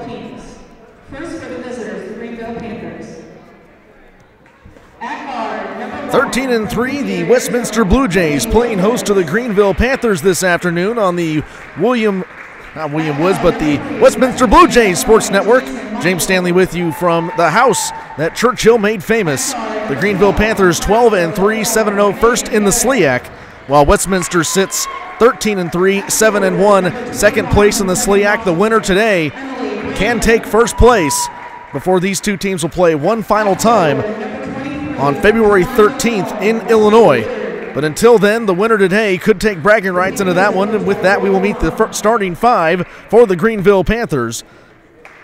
teams. First for the visitors, the Greenville Panthers. At guard, number 13-3, the Westminster Blue Jays playing host to the Greenville Panthers this afternoon on the not William Woods, but the Westminster Blue Jays Sports Network. James Stanley with you from the house that Churchill made famous. The Greenville Panthers 12-3, 7-0, first in the SLIAC, while Westminster sits 13-3, 7-1, second place in the SLIAC. The winner today can take first place before these two teams will play one final time on February 13th in Illinois. But until then, the winner today could take bragging rights into that one, and with that we will meet the starting five for the Greenville Panthers,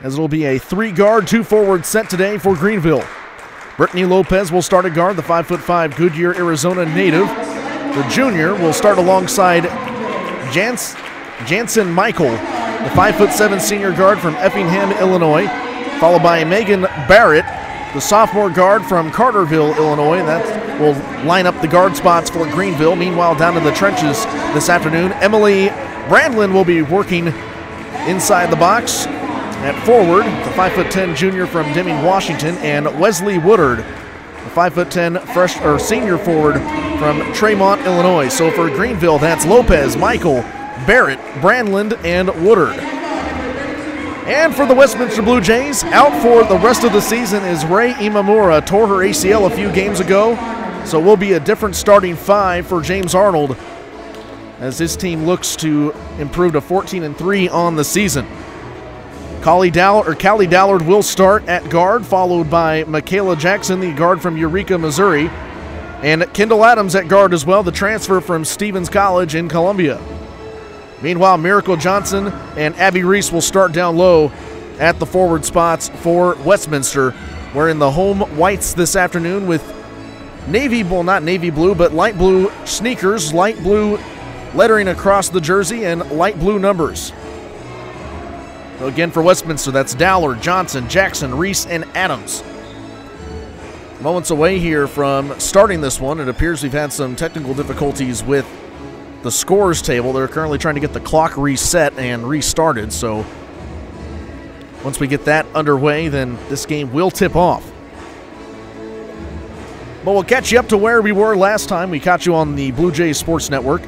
as it will be a 3-guard, 2-forward set today for Greenville. Brittany Lopez will start at guard, the 5'5" Goodyear, Arizona native. The junior will start alongside Jansen Michael, the 5'7" senior guard from Effingham, Illinois, followed by Megan Barrett, the sophomore guard from Carterville, Illinois. That will line up the guard spots for Greenville. Meanwhile, down in the trenches this afternoon, Emily Brandlin will be working inside the box. At forward, the 5'10" junior from Deming, Washington, and Wesley Woodard, the 5'10" senior forward from Tremont, Illinois. So for Greenville, that's Lopez, Michael, Barrett, Brandland, and Woodard. And for the Westminster Blue Jays, out for the rest of the season is Ray Imamura. Tore her ACL a few games ago, so will be a different starting five for James Arnold as his team looks to improve to 14-3 on the season. Callie Dallard will start at guard, followed by Michaela Jackson, the guard from Eureka, Missouri, and Kendall Adams at guard as well, the transfer from Stevens College in Columbia. Meanwhile, Miracle Johnson and Abby Reese will start down low at the forward spots for Westminster, wearing the home whites this afternoon with not navy blue, but light blue sneakers, light blue lettering across the jersey, and light blue numbers. So again, for Westminster, that's Dallard, Johnson, Jackson, Reese, and Adams. Moments away here from starting this one. It appears we've had some technical difficulties with the scores table. They're currently trying to get the clock reset and restarted, so once we get that underway, then this game will tip off. But we'll catch you up to where we were last time. We caught you on the Blue Jays Sports Network.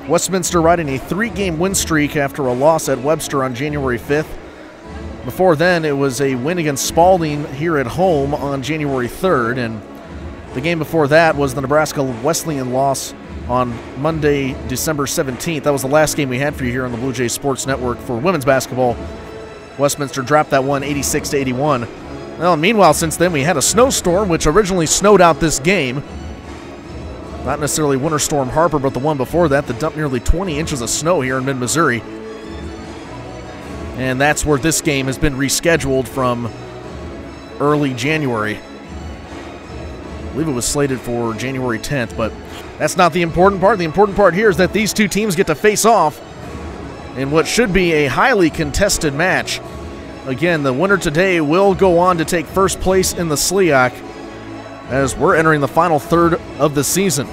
Westminster riding a 3-game win streak after a loss at Webster on January 5th. Before then, it was a win against Spalding here at home on January 3rd, and the game before that was the Nebraska Wesleyan loss on Monday, December 17th. That was the last game we had for you here on the Blue Jays Sports Network for women's basketball. Westminster dropped that one 86-81. Well, meanwhile, since then, we had a snowstorm, which originally snowed out this game. Not necessarily Winter Storm Harper, but the one before that dumped nearly 20 inches of snow here in mid-Missouri. And that's where this game has been rescheduled from early January. I believe it was slated for January 10th, but that's not the important part. The important part here is that these two teams get to face off in what should be a highly contested match. Again, the winner today will go on to take first place in the SLIAC as we're entering the final third of the season.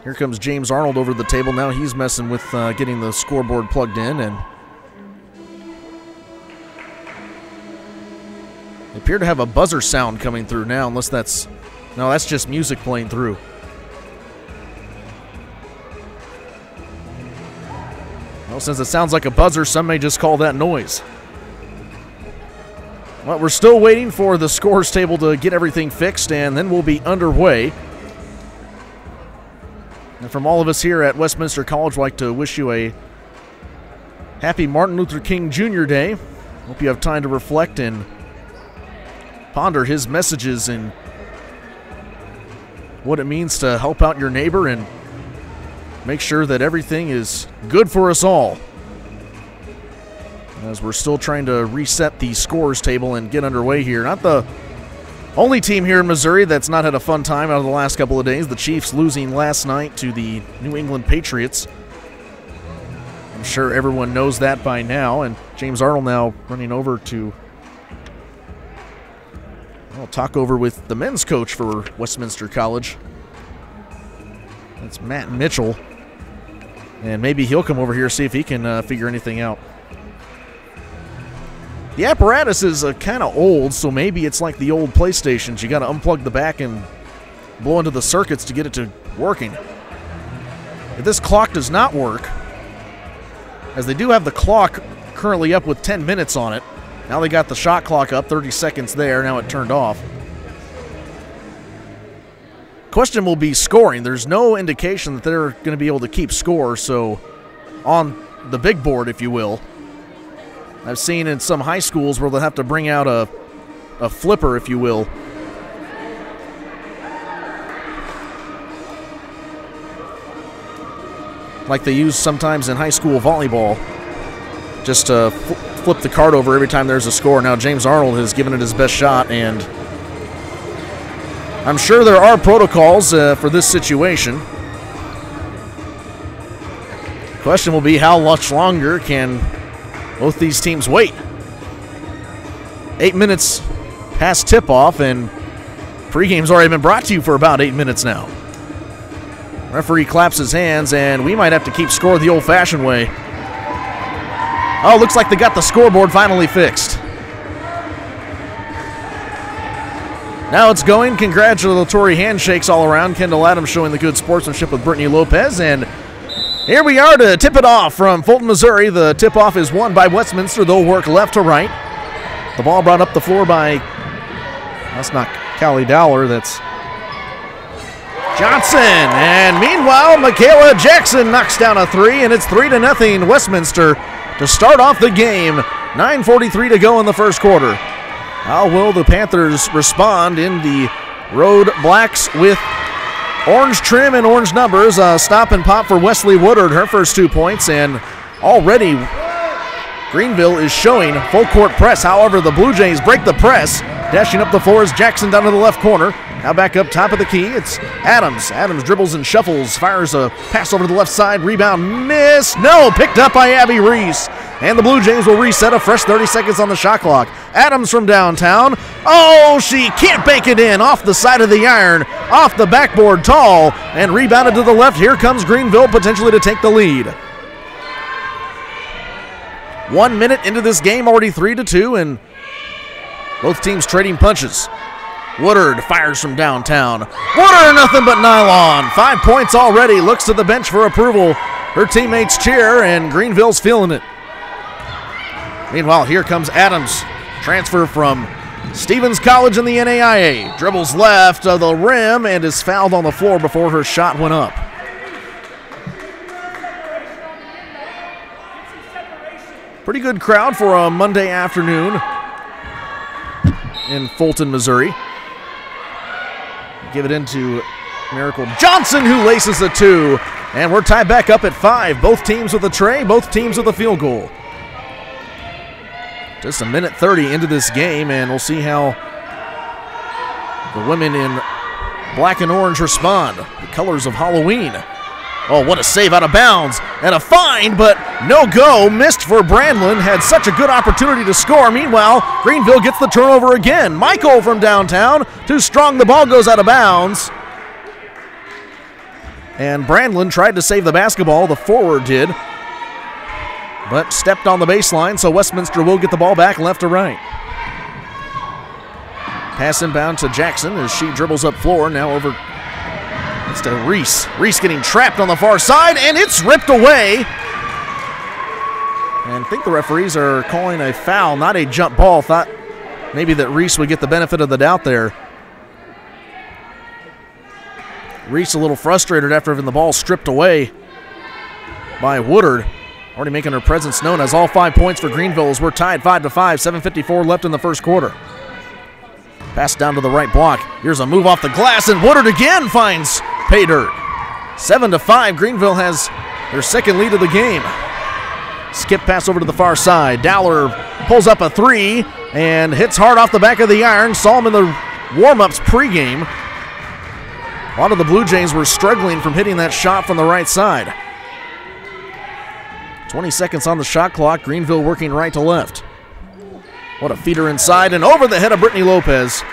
Here comes James Arnold over the table. Now he's messing with getting the scoreboard plugged in, and they appear to have a buzzer sound coming through now, unless that's just music playing through. Well, since it sounds like a buzzer, some may just call that noise. Well, we're still waiting for the scores table to get everything fixed, and then we'll be underway. And from all of us here at Westminster College, we'd like to wish you a happy Martin Luther King Jr. Day. Hope you have time to reflect and ponder his messages and what it means to help out your neighbor and make sure that everything is good for us all, as we're still trying to reset the scores table and get underway here. Not the only team here in Missouri that's not had a fun time out of the last couple of days. The Chiefs losing last night to the New England Patriots. I'm sure everyone knows that by now, and James Arnold now running over to talk over with the men's coach for Westminster College. That's Matt Mitchell. And maybe he'll come over here, see if he can figure anything out. The apparatus is kind of old, so maybe it's like the old PlayStations. You got to unplug the back and blow into the circuits to get it to working. If this clock does not work, as they do have the clock currently up with 10 minutes on it, now they got the shot clock up, 30 seconds there, now it turned off. Question will be scoring. There's no indication that they're going to be able to keep score, so on the big board, if you will. I've seen in some high schools where they'll have to bring out a flipper, if you will. Like they use sometimes in high school volleyball, just to flip the card over every time there's a score. Now James Arnold has given it his best shot, and I'm sure there are protocols for this situation. Question will be, how much longer can both these teams wait? 8 minutes past tip-off, and pregame's already been brought to you for about 8 minutes now. Referee claps his hands, and we might have to keep score the old-fashioned way. Oh, looks like they got the scoreboard finally fixed. Now it's going. Congratulatory handshakes all around. Kendall Adams showing the good sportsmanship with Brittany Lopez. And here we are to tip it off from Fulton, Missouri. The tip-off is won by Westminster. They'll work left to right. The ball brought up the floor by, that's not Callie Dowler, that's Johnson. And meanwhile, Michaela Jackson knocks down a three, and it's 3-0 Westminster to start off the game. 9:43 to go in the first quarter. How will the Panthers respond in the road blacks with orange trim and orange numbers? Stop and pop for Wesley Woodard, her first 2 points, and already Greenville is showing full court press. However, the Blue Jays break the press. Dashing up the floor is Jackson down to the left corner. Now back up top of the key, it's Adams. Adams dribbles and shuffles, fires a pass over to the left side, rebound, miss, no, picked up by Abby Reese. And the Blue Jays will reset a fresh 30 seconds on the shot clock. Adams from downtown, oh, she can't bank it in, off the side of the iron, off the backboard tall, and rebounded to the left. Here comes Greenville potentially to take the lead. 1 minute into this game, already 3-2, and both teams trading punches. Woodard fires from downtown. Woodard, nothing but nylon. 5 points already. Looks to the bench for approval. Her teammates cheer, and Greenville's feeling it. Meanwhile, here comes Adams. Transfer from Stevens College in the NAIA. Dribbles left of the rim and is fouled on the floor before her shot went up. Pretty good crowd for a Monday afternoon in Fulton, Missouri. Give it into Miracle Johnson, who laces a two. And we're tied back up at 5. Both teams with a tray, both teams with a field goal. Just a minute 30 into this game, and we'll see how the women in black and orange respond. The colors of Halloween. Oh, what a save out of bounds. And a find, but no go. Missed for Brandlin. Had such a good opportunity to score. Meanwhile, Greenville gets the turnover again. Michael from downtown. Too strong. The ball goes out of bounds. And Brandlin tried to save the basketball. The forward did. But stepped on the baseline, so Westminster will get the ball back left to right. Pass inbound to Jackson as she dribbles up floor. Now over. It's to Reese. Reese getting trapped on the far side, and it's ripped away. And I think the referees are calling a foul, not a jump ball. Thought maybe that Reese would get the benefit of the doubt there. Reese a little frustrated after having the ball stripped away by Woodard. Already making her presence known as all 5 points for Greenville as we're tied 5-5, 7:54 left in the first quarter. Pass down to the right block. Here's a move off the glass, and Woodard again finds pay dirt. 7-5, Greenville has their second lead of the game. Skip pass over to the far side. Dowler pulls up a three and hits hard off the back of the iron. Saw him in the warm-ups pregame. A lot of the Blue Jays were struggling from hitting that shot from the right side. 20 seconds on the shot clock. Greenville working right to left. What a feeder inside and over the head of Brittany Lopez.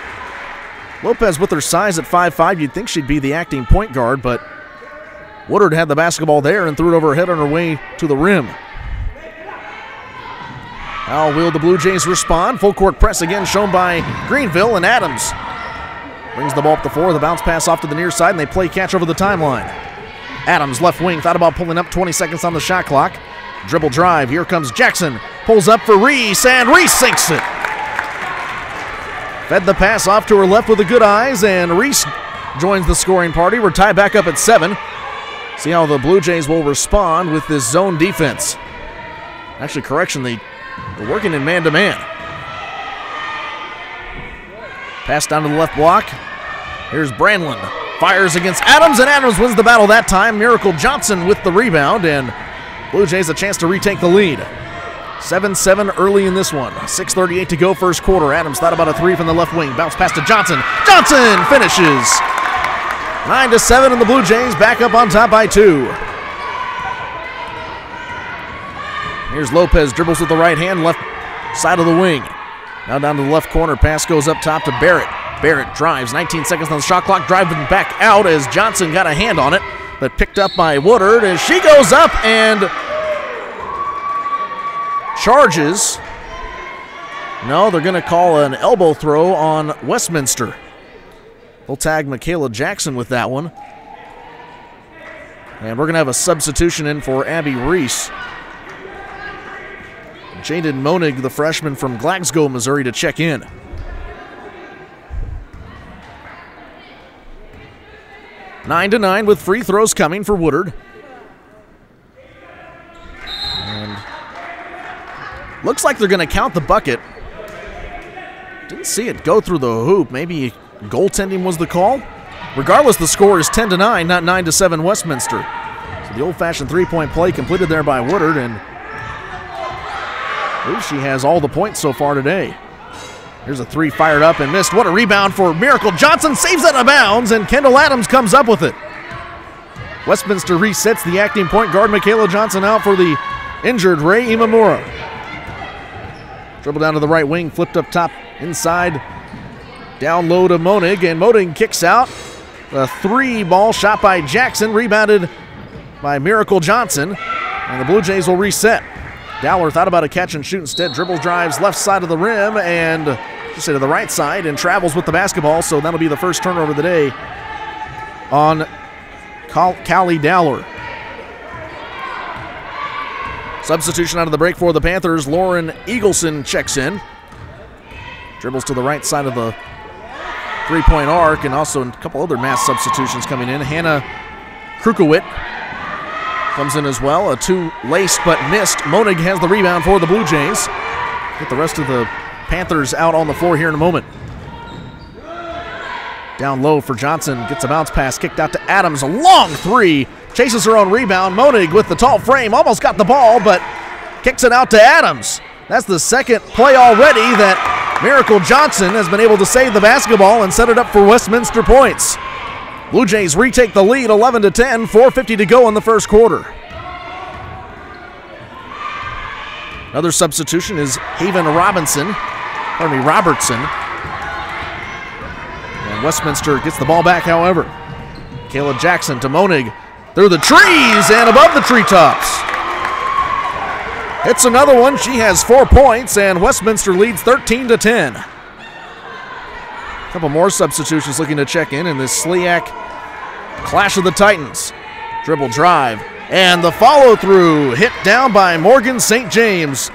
Lopez with her size at 5'5", you'd think she'd be the acting point guard, but Woodard had the basketball there and threw it over her head on her way to the rim. Now will the Blue Jays respond? Full court press again shown by Greenville, and Adams brings the ball up the floor. The bounce pass off to the near side, and they play catch over the timeline. Adams, left wing, thought about pulling up, 20 seconds on the shot clock. Dribble drive, here comes Jackson. Pulls up for Reese, and Reese sinks it. Fed the pass off to her left with the good eyes, and Reese joins the scoring party. We're tied back up at 7. See how the Blue Jays will respond with this zone defense. Actually, correction, they're working in man-to-man. Pass down to the left block. Here's Brandlin. Fires against Adams, and Adams wins the battle that time. Miracle Johnson with the rebound, and Blue Jays a chance to retake the lead. 7-7 early in this one. 6:38 to go first quarter. Adams thought about a three from the left wing. Bounce pass to Johnson. Johnson finishes. 9-7, and the Blue Jays back up on top by 2. Here's Lopez, dribbles with the right hand, left side of the wing. Now down to the left corner. Pass goes up top to Barrett. Barrett drives. 19 seconds on the shot clock. Driving back out as Johnson got a hand on it, but picked up by Woodard as she goes up and charges. No, they're going to call an elbow throw on Westminster. They'll tag Michaela Jackson with that one. And we're going to have a substitution in for Abby Reese. Jaden Monig, the freshman from Glasgow, Missouri, to check in. 9-9 with free throws coming for Woodard. And looks like they're going to count the bucket. Didn't see it go through the hoop. Maybe goaltending was the call. Regardless, the score is 10-9, not 9-7 Westminster. So the old-fashioned three-point play completed there by Woodard, and I believe she has all the points so far today. Here's a three fired up and missed. What a rebound for Miracle Johnson. Saves it out of bounds, and Kendall Adams comes up with it. Westminster resets the acting point guard Michaela Johnson out for the injured Ray Imamura. Dribble down to the right wing, flipped up top inside. Down low to Monig, and Monig kicks out. A three ball shot by Jackson, rebounded by Miracle Johnson, and the Blue Jays will reset. Dowler thought about a catch and shoot instead. Dribbles, drives left side of the rim and just to the right side and travels with the basketball. So that'll be the first turnover of the day on Callie Dowler. Substitution out of the break for the Panthers. Lauren Eagleson checks in. Dribbles to the right side of the three-point arc, and also a couple other mass substitutions coming in. Hannah Krukowit comes in as well. A two laced but missed. Monig has the rebound for the Blue Jays. Get the rest of the Panthers out on the floor here in a moment. Down low for Johnson. Gets a bounce pass kicked out to Adams. A long three. Chases her own rebound. Monig with the tall frame. Almost got the ball, but kicks it out to Adams. That's the second play already that Miracle Johnson has been able to save the basketball and set it up for Westminster points. Blue Jays retake the lead 11-10, 4:50 to go in the first quarter. Another substitution is Haven Robertson. And Westminster gets the ball back, however. Kayla Jackson to Monig through the trees and above the treetops. Hits another one. She has 4 points, and Westminster leads 13-10. A couple more substitutions looking to check in this SLIAC Clash of the Titans. Dribble drive, and the follow-through hit down by Morgan St. James.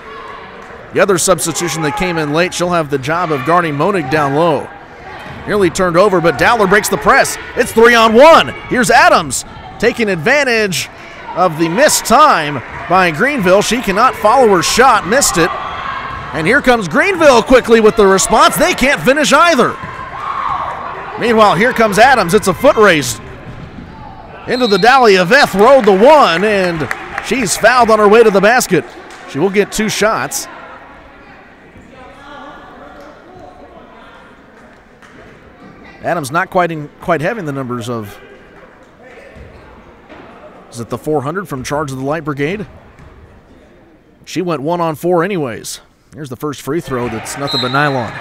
The other substitution that came in late, she'll have the job of guarding Monig down low. Nearly turned over, but Dowler breaks the press. It's 3-on-1. Here's Adams taking advantage of the missed time by Greenville. She cannot follow her shot, missed it. And here comes Greenville quickly with the response. They can't finish either. Meanwhile, here comes Adams. It's a foot race into the Dahlia-Veth Road, the one, and she's fouled on her way to the basket. She will get 2 shots. Adams not quite having the numbers of, is it the 400 from Charge of the Light Brigade? She went 1-on-4 anyways. Here's the first free throw that's nothing but nylon.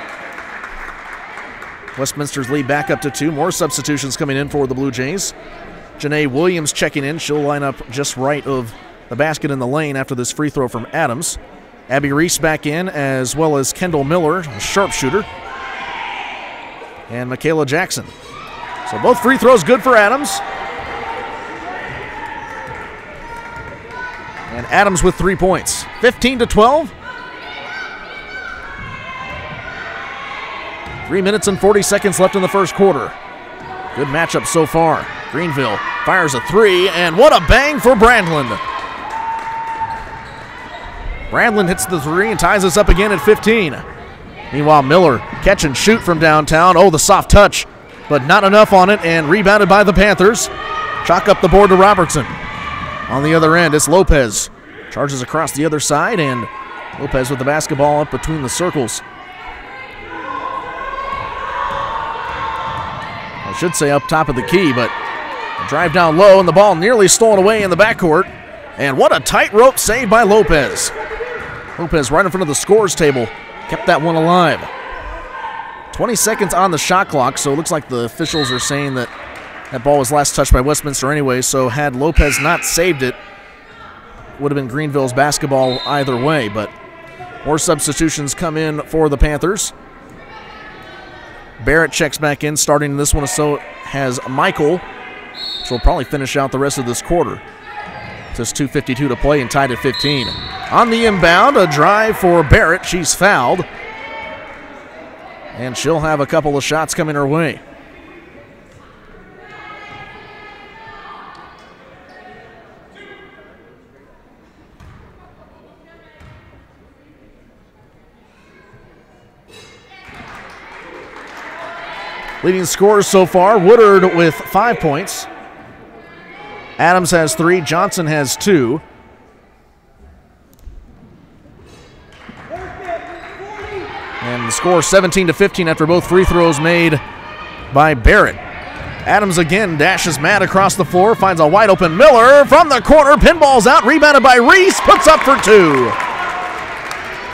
Westminster's lead back up to 2. More substitutions coming in for the Blue Jays. Janae Williams checking in. She'll line up just right of the basket in the lane after this free throw from Adams. Abby Reese back in, as well as Kendall Miller, a sharpshooter, and Michaela Jackson. So both free throws good for Adams. And Adams with 3 points. 15-12. 3 minutes and 40 seconds left in the first quarter. Good matchup so far. Greenville fires a three, and what a bang for Brandland. Brandland hits the three and ties us up again at 15. Meanwhile, Miller catch and shoot from downtown. Oh, the soft touch, but not enough on it, and rebounded by the Panthers. Chalk up the board to Robertson. On the other end, it's Lopez. Charges across the other side, and Lopez with the basketball up between the circles. I should say up top of the key, but drive down low, and the ball nearly stolen away in the backcourt. And what a tightrope save by Lopez. Lopez right in front of the scores table. Kept that one alive. 20 seconds on the shot clock, so it looks like the officials are saying that that ball was last touched by Westminster anyway, so had Lopez not saved it, would have been Greenville's basketball either way, but more substitutions come in for the Panthers. Barrett checks back in, starting this one, so has Michael, which will probably finish out the rest of this quarter. Just 2:52 to play and tied at 15. On the inbound, a drive for Barrett. She's fouled. And she'll have a couple of shots coming her way. Leading scorers so far, Woodard with 5 points. Adams has 3, Johnson has 2. And the score 17-15 after both free throws made by Barrett. Adams again dashes mad across the floor, finds a wide open Miller from the corner, pinballs out, rebounded by Reese, puts up for 2.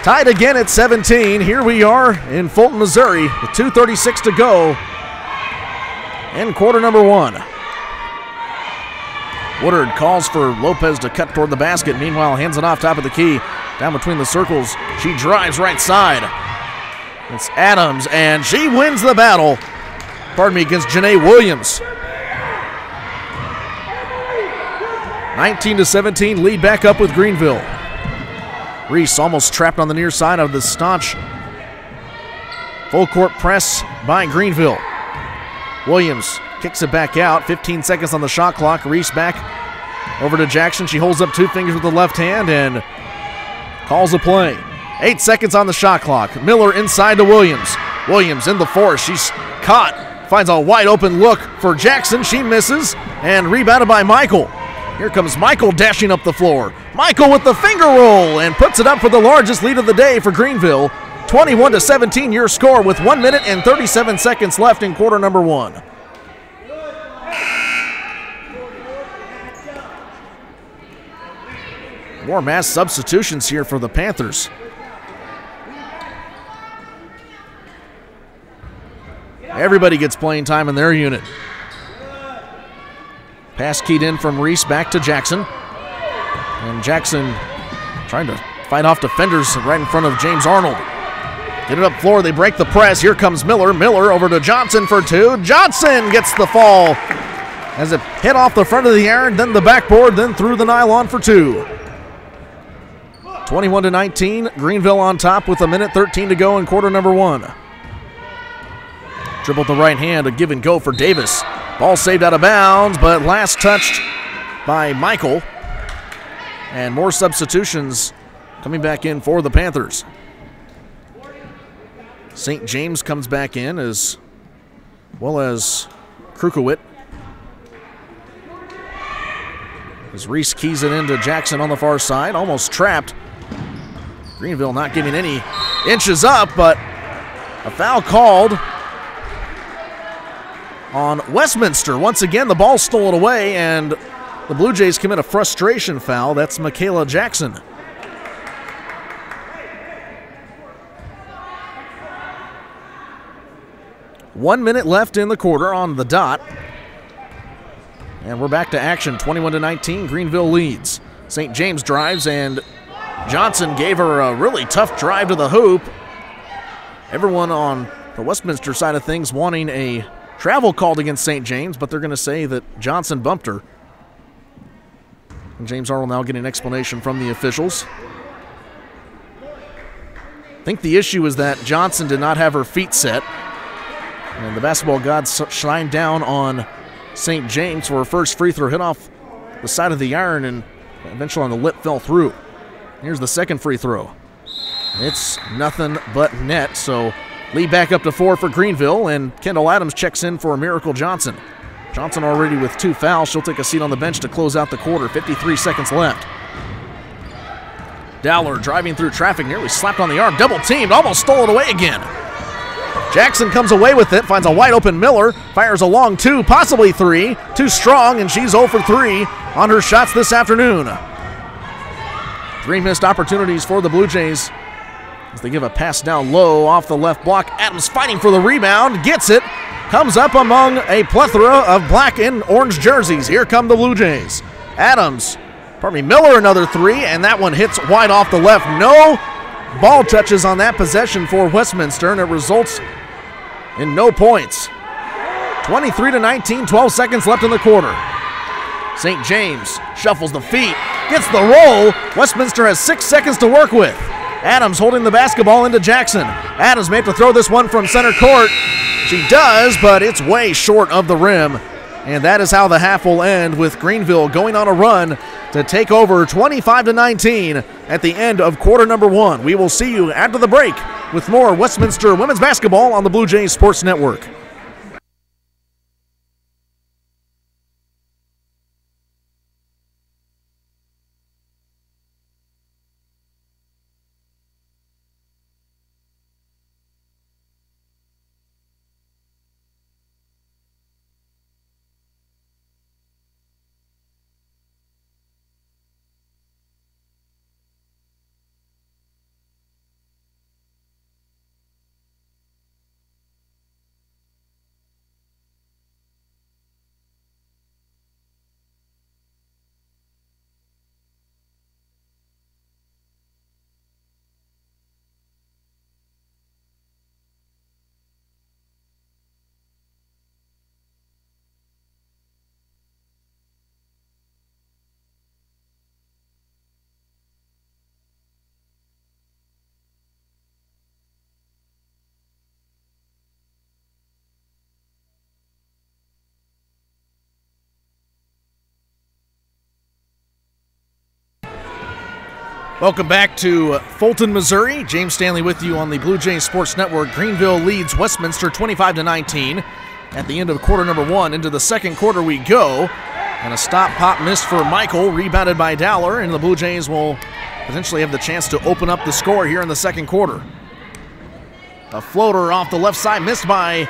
Tied again at 17. Here we are in Fulton, Missouri with 2:36 to go in quarter number 1. Woodard calls for Lopez to cut toward the basket. Meanwhile, hands it off top of the key. Down between the circles. She drives right side. It's Adams, and she wins the battle. Pardon me, against Janae Williams. 19-17, lead back up with Greenville. Reese almost trapped on the near side of the staunch full court press by Greenville. Williams kicks it back out. 15 seconds on the shot clock. Reese back over to Jackson. She holds up 2 fingers with the left hand and calls a play. 8 seconds on the shot clock. Miller inside to Williams. Williams in the force. She's caught. Finds a wide open look for Jackson. She misses and rebounded by Michael. Here comes Michael dashing up the floor. Michael with the finger roll and puts it up for the largest lead of the day for Greenville. 21-17 your score with 1 minute and 37 seconds left in quarter number 1. More mass substitutions here for the Panthers. Everybody gets playing time in their unit. Pass keyed in from Reese back to Jackson. And Jackson trying to fight off defenders right in front of James Arnold. Get it up floor, they break the press. Here comes Miller. Miller over to Johnson for 2. Johnson gets the fall as it hit off the front of the iron, then the backboard, then through the nylon for 2. 21-19, Greenville on top with 1:13 to go in quarter number 1. Dribbled the right hand, a give and go for Davis. Ball saved out of bounds, but last touched by Michael. And more substitutions coming back in for the Panthers. St. James comes back in as well as Krukowit. As Reese keys it into Jackson on the far side, almost trapped. Greenville not giving any inches up, but a foul called on Westminster. Once again, the ball stolen away, and the Blue Jays commit a frustration foul. That's Michaela Jackson. .1 minute left in the quarter on the dot. And we're back to action, 21-19, Greenville leads. St. James drives, and Johnson gave her a really tough drive to the hoop. Everyone on the Westminster side of things wanting a travel called against St. James, but they're going to say that Johnson bumped her. And James Arnold now getting an explanation from the officials. I think the issue is that Johnson did not have her feet set. And the basketball gods shined down on St. James for her first free throw, hit off the side of the iron and eventually on the lip fell through. Here's the second free throw. It's nothing but net, so lead back up to 4 for Greenville, and Kendall Adams checks in for Miracle Johnson. Johnson already with 2 fouls. She'll take a seat on the bench to close out the quarter. 53 seconds left. Dowler driving through traffic, nearly slapped on the arm, double teamed, almost stole it away again. Jackson comes away with it, finds a wide open Miller, fires a long 2, possibly 3, too strong, and she's 0 for 3 on her shots this afternoon. 3 missed opportunities for the Blue Jays as they give a pass down low off the left block. Adams fighting for the rebound, gets it, comes up among a plethora of black and orange jerseys. Here come the Blue Jays. Miller another 3, and that one hits wide off the left. No ball touches on that possession for Westminster, and it results in no points. 23-19, 12 seconds left in the quarter. St. James shuffles the feet, gets the roll. Westminster has 6 seconds to work with. Adams holding the basketball into Jackson. Adams may have to throw this one from center court. She does, but it's way short of the rim. And that is how the half will end, with Greenville going on a run to take over 25-19 at the end of quarter number 1. We will see you after the break with more Westminster women's basketball on the Blue Jays Sports Network. Welcome back to Fulton, Missouri. James Stanley with you on the Blue Jays Sports Network. Greenville leads Westminster 25-19 at the end of quarter number 1. Into the second quarter we go. And a stop pop missed for Michael, rebounded by Dowler, and the Blue Jays will potentially have the chance to open up the score here in the second quarter. A floater off the left side missed by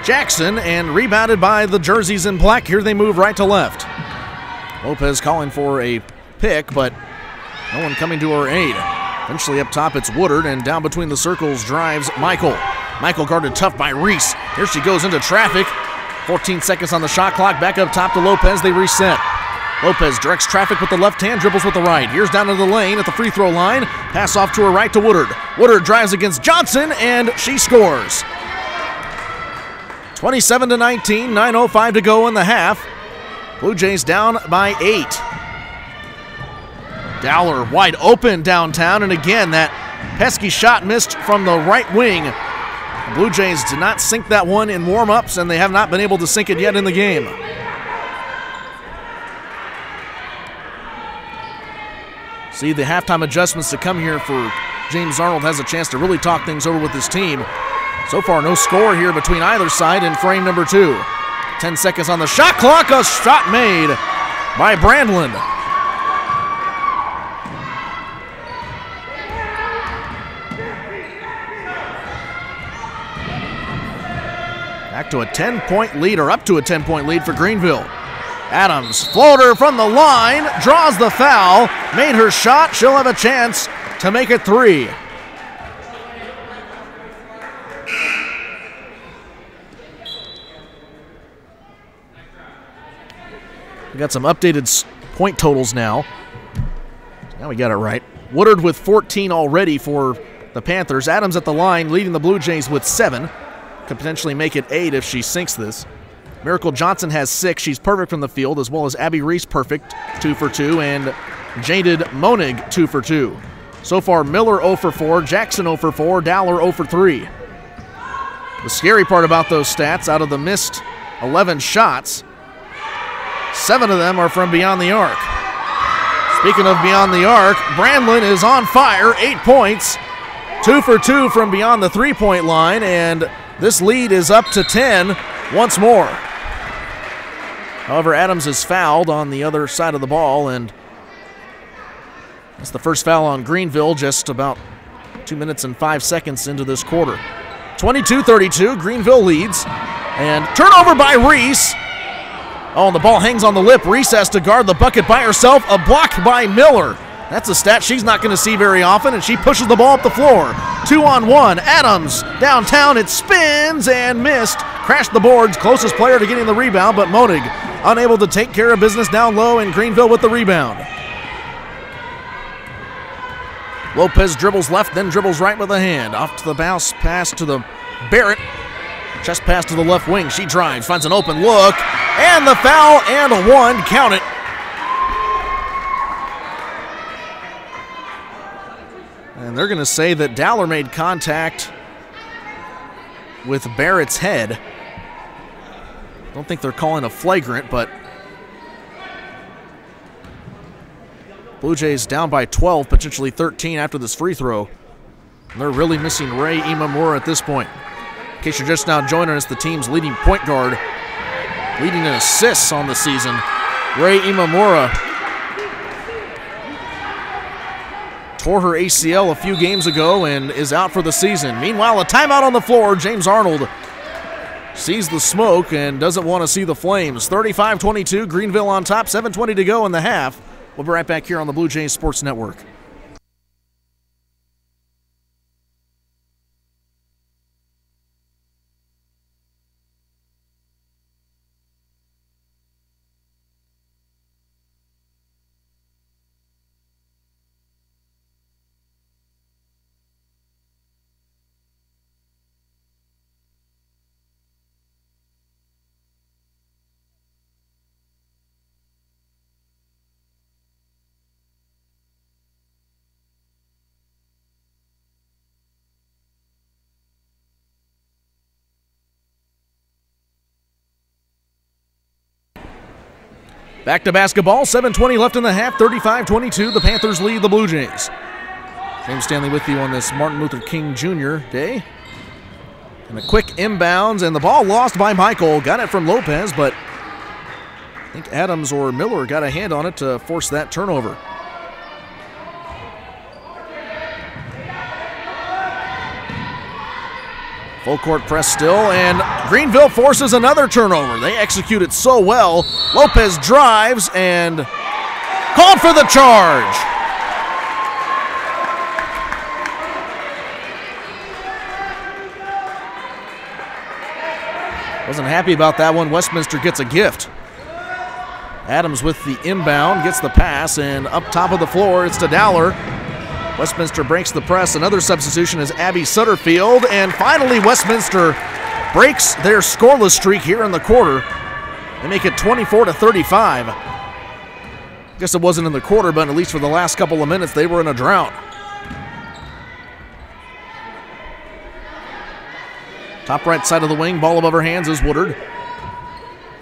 Jackson and rebounded by the jerseys in black. Here they move right to left. Lopez calling for a pick, but no one coming to her aid. Eventually up top it's Woodard, and down between the circles drives Michael. Michael guarded tough by Reese. Here she goes into traffic. 14 seconds on the shot clock. Back up top to Lopez. They reset. Lopez directs traffic with the left hand, dribbles with the right. Here's down to the lane at the free throw line. Pass off to her right to Woodard. Woodard drives against Johnson, and she scores. 27-19, 9:05 to go in the half. Blue Jays down by 8. Dowler wide open downtown, and again that pesky shot missed from the right wing. The Blue Jays did not sink that one in warm-ups, and they have not been able to sink it yet in the game. See the halftime adjustments to come here for James Arnold. Has a chance to really talk things over with his team. So far, no score here between either side in frame number 2. 10 seconds on the shot clock. A shot made by Brandlin. Back to a 10-point lead, or up to a 10-point lead for Greenville. Adams, floater from the line, draws the foul, made her shot. She'll have a chance to make it 3. We got some updated point totals now. Now we got it right. Woodard with 14 already for the Panthers. Adams at the line, leading the Blue Jays with 7. Could potentially make it 8 if she sinks this. Miracle Johnson has 6. She's perfect from the field, as well as Abby Reese perfect, 2 for 2, and Jaded Monig 2 for 2. So far, Miller 0 for 4, Jackson 0 for 4, Dowler 0 for 3. The scary part about those stats, out of the missed 11 shots, 7 of them are from beyond the arc. Speaking of beyond the arc, Brandlin is on fire, 8 points, 2 for 2 from beyond the three-point line, and this lead is up to 10 once more. However, Adams is fouled on the other side of the ball, and that's the first foul on Greenville just about 2 minutes and 5 seconds into this quarter. 22-32, Greenville leads, and turnover by Reese. Oh, and the ball hangs on the lip. Reese has to guard the bucket by herself. A block by Miller. That's a stat she's not going to see very often, and she pushes the ball up the floor. 2-on-1. Adams downtown. It spins and missed. Crashed the boards. Closest player to getting the rebound, but Monig unable to take care of business down low, and Greenville with the rebound. Lopez dribbles left, then dribbles right with a hand. Off to the bounce pass to the Barrett. Chest pass to the left wing. She drives, finds an open look, and the foul, and a 1. Count it. And they're going to say that Dowler made contact with Barrett's head. Don't think they're calling a flagrant, but Blue Jays down by 12, potentially 13 after this free throw. And they're really missing Ray Imamura at this point. In case you're just now joining us, the team's leading point guard, leading in assists on the season, Ray Imamura, tore her ACL a few games ago and is out for the season. Meanwhile, a timeout on the floor. James Arnold sees the smoke and doesn't want to see the flames. 35-22, Greenville on top, 7:20 to go in the half. We'll be right back here on the Blue Jays Sports Network. Back to basketball, 7:20 left in the half, 35-22. The Panthers lead the Blue Jays. James Stanley with you on this Martin Luther King Jr. day. And a quick inbounds, and the ball lost by Michael. Got it from Lopez, but I think Adams or Miller got a hand on it to force that turnover. Full court press still, and Greenville forces another turnover. They execute it so well. Lopez drives and called for the charge. Wasn't happy about that one. Westminster gets a gift. Adams with the inbound, gets the pass, and up top of the floor, it's to Dowler. Westminster breaks the press. Another substitution is Abby Sutterfield. And finally, Westminster breaks their scoreless streak here in the quarter. They make it 24-35. Guess it wasn't in the quarter, but at least for the last couple of minutes, they were in a drought. Top right side of the wing, ball above her hands is Woodard.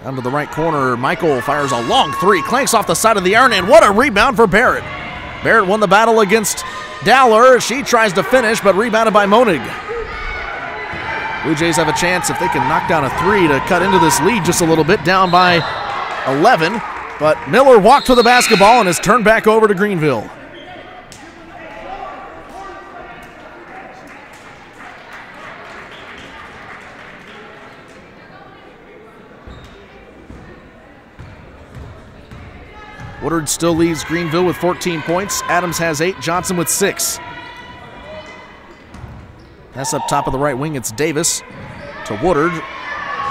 Down to the right corner, Michael fires a long three, clanks off the side of the iron, and what a rebound for Barrett. Barrett won the battle against Dowler. She tries to finish, but rebounded by Monig. Blue Jays have a chance if they can knock down a three to cut into this lead just a little bit, down by 11. But Miller walked for the basketball and is turned back over to Greenville. Woodard still leads Greenville with 14 points. Adams has 8, Johnson with 6. Pass up top of the right wing, it's Davis to Woodard.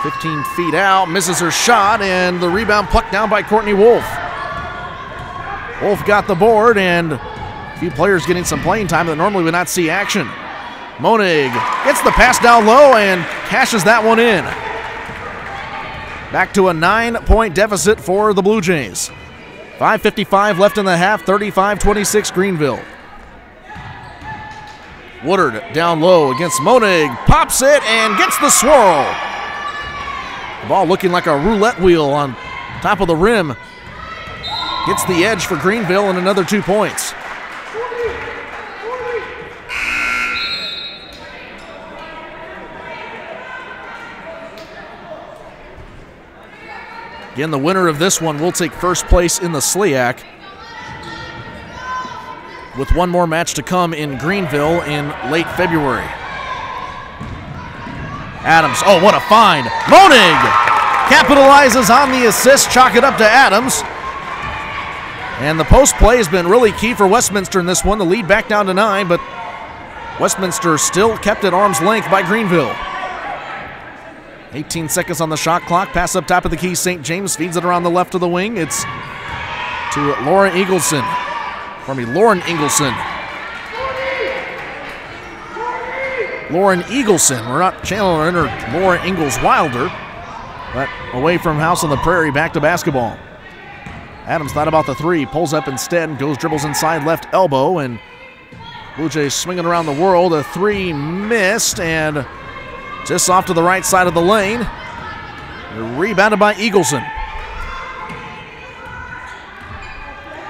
15 feet out, misses her shot, and the rebound plucked down by Courtney Wolf. Wolf got the board, and a few players getting some playing time that normally would not see action. Monig gets the pass down low and cashes that one in. Back to a 9-point deficit for the Blue Jays. 5:55 left in the half, 35-26 Greenville. Woodard down low against Monig, pops it and gets the swirl. The ball looking like a roulette wheel on top of the rim. Gets the edge for Greenville and another 2 points. Again, the winner of this one will take first place in the SLIAC, with one more match to come in Greenville in late February. Adams, oh, what a find. Monig capitalizes on the assist, chalk it up to Adams. And the post play has been really key for Westminster in this one. The lead back down to 9, but Westminster still kept at arm's length by Greenville. 18 seconds on the shot clock. Pass up top of the key. St. James feeds it around the left of the wing. It's to Lauren Ingleson. Lauren Ingleson. Lauren Eagleson. We're not channeling her Laura Ingalls Wilder, but away from House on the Prairie, back to basketball. Adams thought about the three, pulls up instead, goes dribbles inside left elbow, and Blue Jays swinging around the world. A three missed, and just off to the right side of the lane. Rebounded by Eagleson.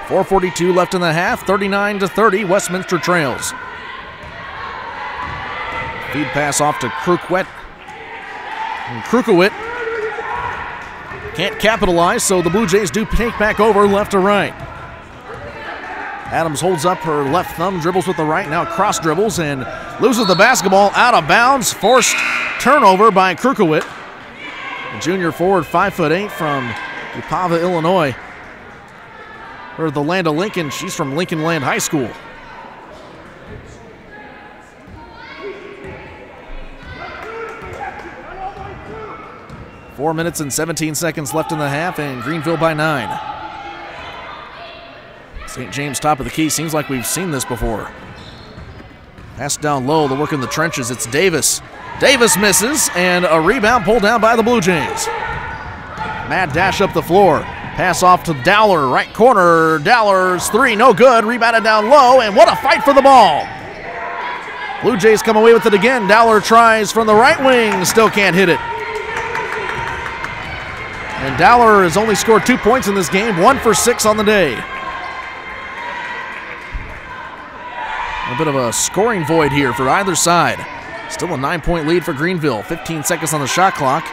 4:42 left in the half, 39-30, Westminster trails. Feed pass off to Krukowit. And Krukowit can't capitalize, so the Blue Jays do take back over left to right. Adams holds up her left thumb, dribbles with the right, now cross dribbles, and loses the basketball out of bounds. Forced turnover by Krukowit. The junior forward, 5'8", from Upava, Illinois. Or the land of Lincoln, she's from Lincoln Land High School. Four minutes and 17 seconds left in the half, and Greenville by 9. St. James top of the key. Seems like we've seen this before. Pass down low, the work in the trenches. It's Davis. Davis misses, and a rebound pulled down by the Blue Jays. Mad dash up the floor. Pass off to Dowler, right corner. Dowler's three, no good. Rebounded down low, and what a fight for the ball. Blue Jays come away with it again. Dowler tries from the right wing, still can't hit it. And Dowler has only scored 2 points in this game, 1 for 6 on the day. A bit of a scoring void here for either side. Still a 9-point lead for Greenville. 15 seconds on the shot clock.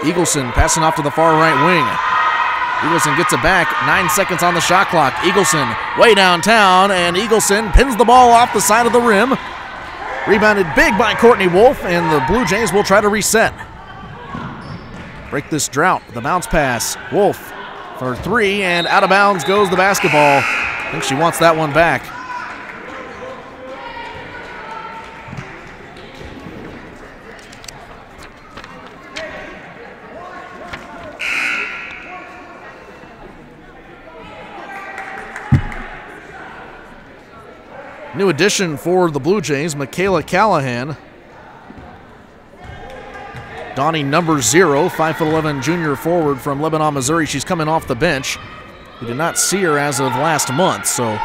Eagleson passing off to the far right wing. Eagleson gets it back. 9 seconds on the shot clock. Eagleson way downtown, and Eagleson pins the ball off the side of the rim. Rebounded big by Courtney Wolf, and the Blue Jays will try to reset. Break this drought. The bounce pass. Wolf for three, and out of bounds goes the basketball. I think she wants that one back. New addition for the Blue Jays, Michaela Callahan. Donnie number 0, 5'11" junior forward from Lebanon, Missouri. She's coming off the bench. We did not see her as of last month, so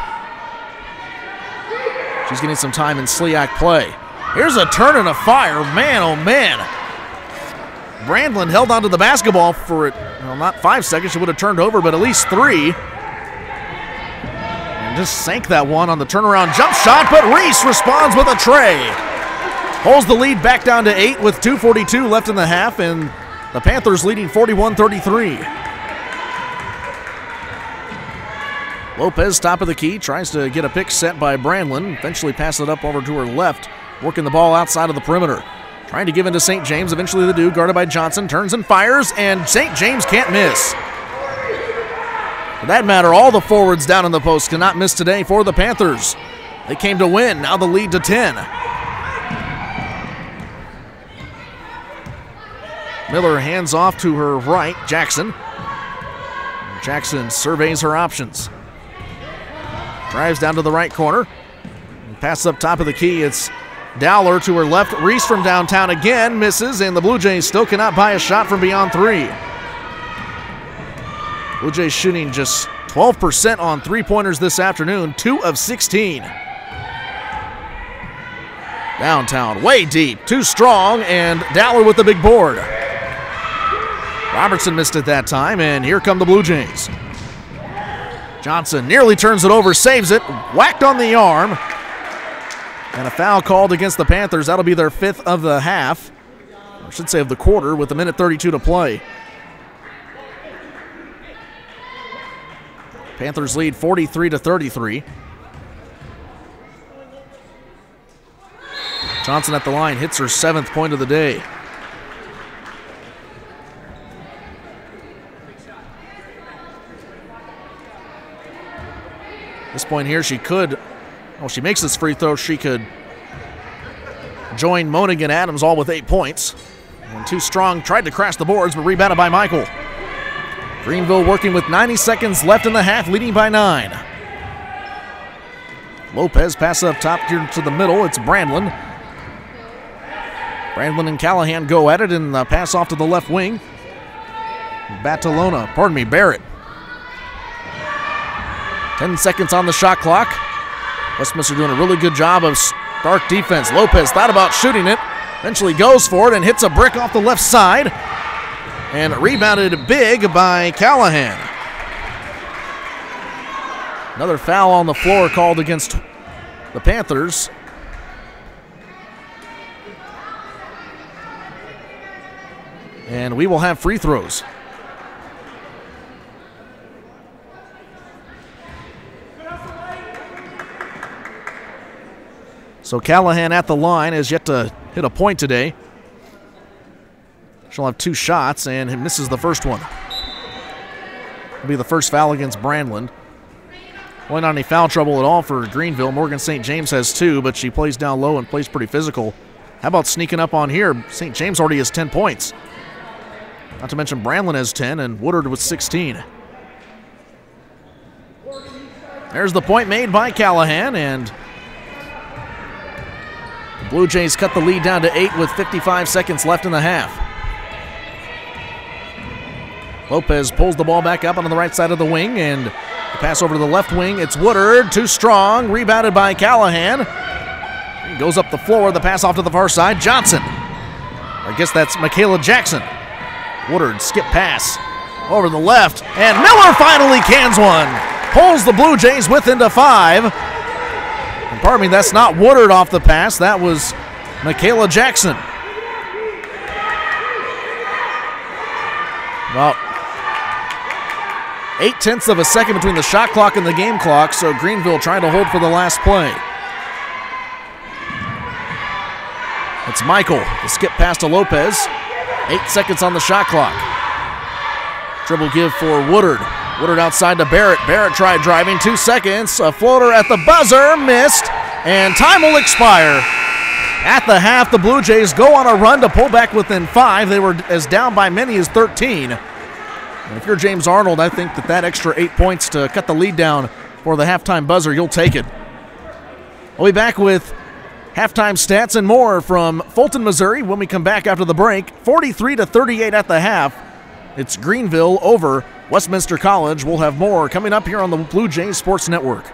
she's getting some time in SLIAC play. Here's a turn and a fire. Man, oh man. Brandlin held onto the basketball for, well, not 5 seconds. She would have turned over, but at least 3. And just sank that one on the turnaround jump shot, but Reese responds with a tray. Holds the lead back down to 8 with 2:42 left in the half, and the Panthers leading 41-33. Lopez, top of the key, tries to get a pick set by Brandlin. Eventually pass it up over to her left, working the ball outside of the perimeter. Trying to give in to St. James. Eventually the do, guarded by Johnson, turns and fires, and St. James can't miss. For that matter, all the forwards down in the post cannot miss today for the Panthers. They came to win, now the lead to 10. Miller hands off to her right, Jackson. Jackson surveys her options. Drives down to the right corner. Pass up top of the key. It's Dowler to her left. Reese from downtown again misses, and the Blue Jays still cannot buy a shot from beyond three. Blue Jays shooting just 12% on three-pointers this afternoon, 2 of 16. Downtown, way deep, too strong, and Dowler with the big board. Robertson missed it that time, and here come the Blue Jays. Johnson nearly turns it over, saves it, whacked on the arm. And a foul called against the Panthers. That'll be their 5th of the half. I should say of the quarter, with 1:32 to play. Panthers lead 43-33. Johnson at the line hits her 7th point of the day. This point here, she could, well, she makes this free throw, she could join Monigan Adams all with 8 points. And Too Strong tried to crash the boards, but rebounded by Michael. Greenville working with 90 seconds left in the half, leading by 9. Lopez pass up top here to the middle. It's Brandlin. Brandlin and Callahan go at it, and pass off to the left wing. Barrett. 10 seconds on the shot clock. Westminster doing a really good job of stark defense. Lopez thought about shooting it, eventually goes for it and hits a brick off the left side. And rebounded big by Callahan. Another foul on the floor called against the Panthers. And we will have free throws. So Callahan at the line has yet to hit a point today. She'll have 2 shots and misses the first one. It'll be the first foul against Brandlin. Well, not any foul trouble at all for Greenville. Morgan St. James has 2, but she plays down low and plays pretty physical. How about sneaking up on here? St. James already has 10 points. Not to mention Brandlin has 10 and Woodard with 16. There's the point made by Callahan, and the Blue Jays cut the lead down to 8 with 55 seconds left in the half. Lopez pulls the ball back up onto the right side of the wing, and the pass over to the left wing. It's Woodard, Too Strong, rebounded by Callahan. He goes up the floor, the pass off to the far side. Johnson. I guess that's Michaela Jackson. Woodard, skip pass over the left, and Miller finally cans one. Pulls the Blue Jays within to 5. And pardon me, that's not Woodard off the pass. That was Michaela Jackson. About 0.8 of a second between the shot clock and the game clock, so Greenville trying to hold for the last play. It's Michael. The skip pass to Lopez. 8 seconds on the shot clock. Dribble give for Woodard. Woodard outside to Barrett. Barrett tried driving. 2 seconds. A floater at the buzzer. Missed. And time will expire. At the half, the Blue Jays go on a run to pull back within 5. They were as down by many as 13. And if you're James Arnold, I think that extra 8 points to cut the lead down for the halftime buzzer, you'll take it. We'll be back with halftime stats and more from Fulton, Missouri when we come back after the break. 43-38 at the half. It's Greenville over Westminster College. We'll have more coming up here on the Blue Jays Sports Network.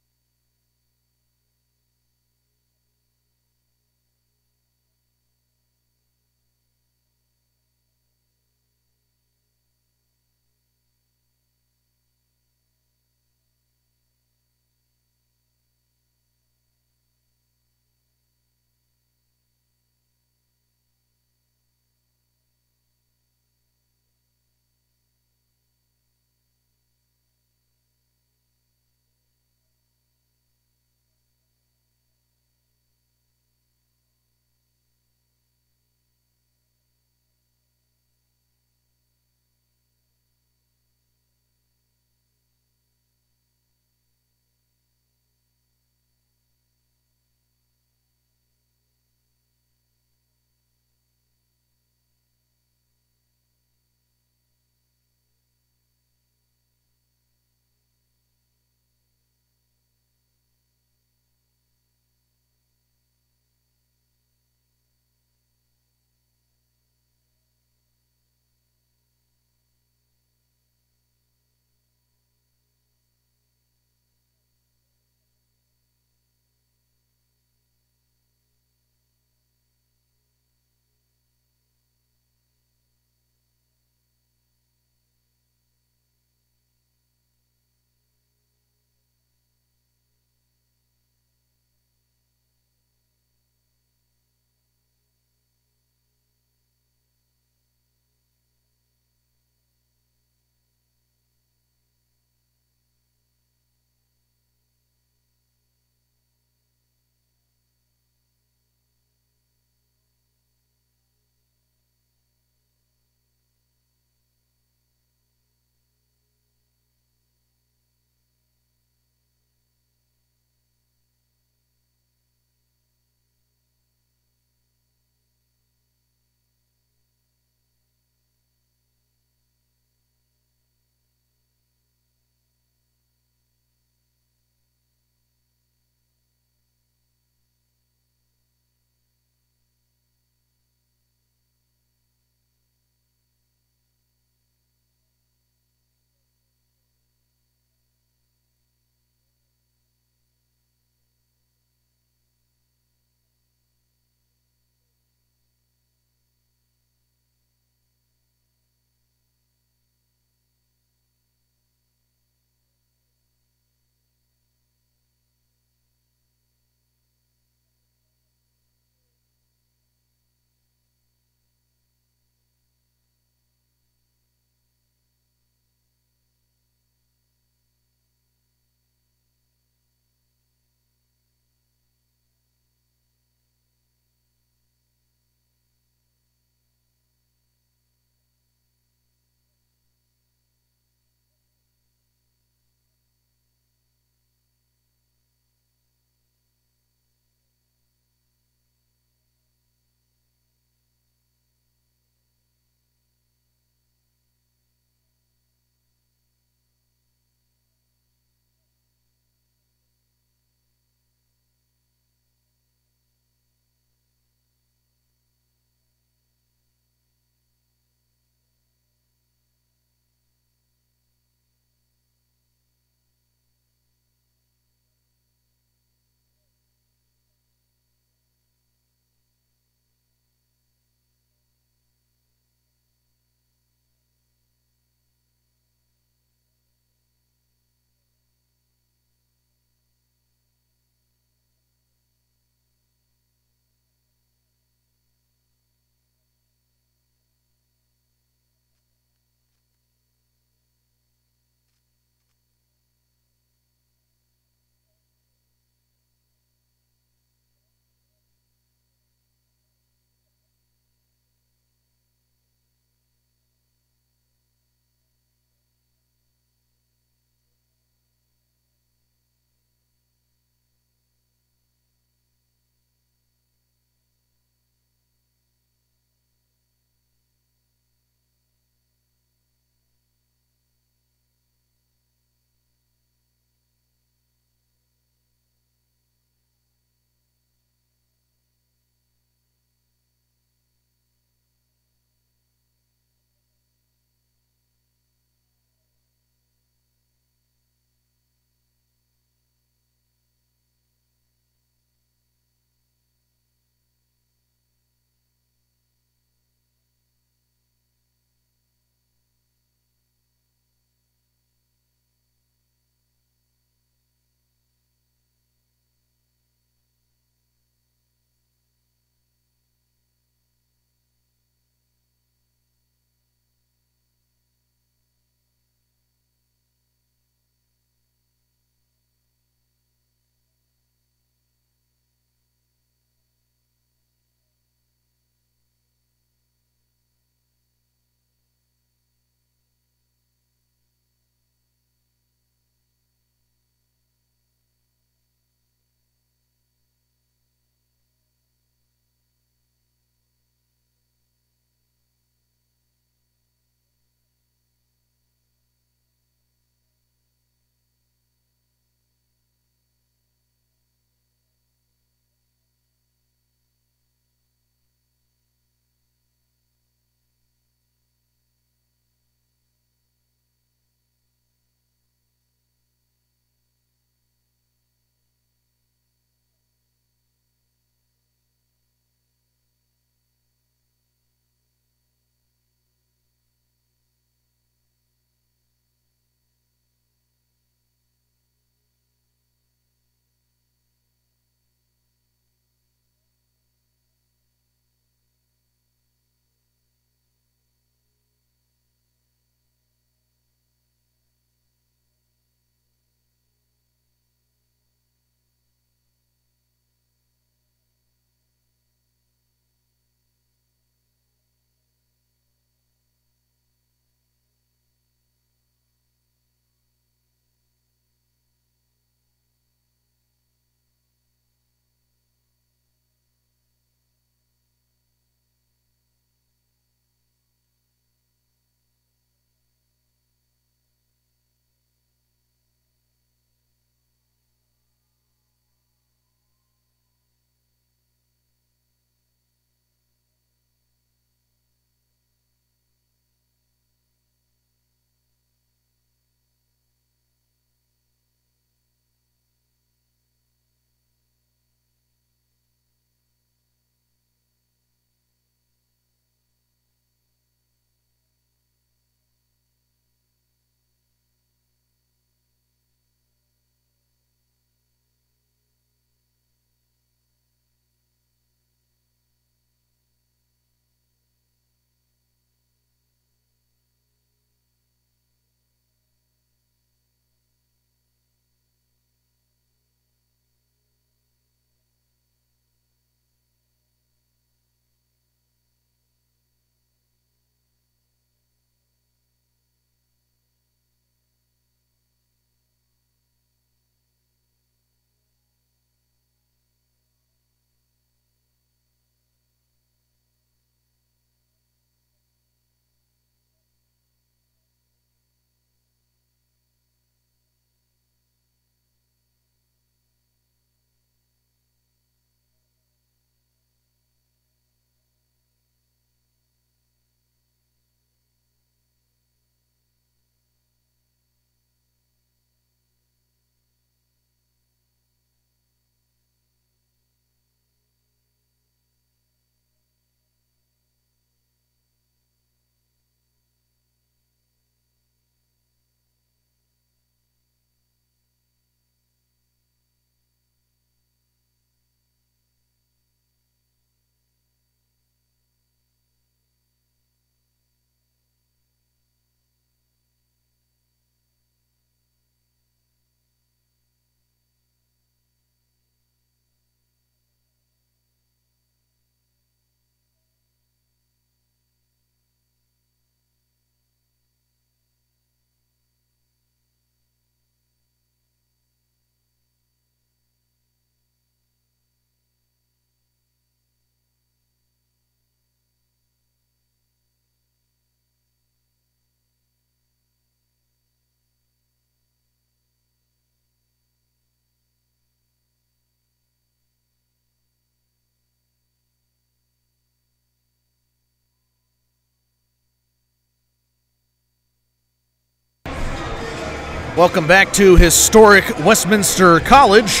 Welcome back to historic Westminster College.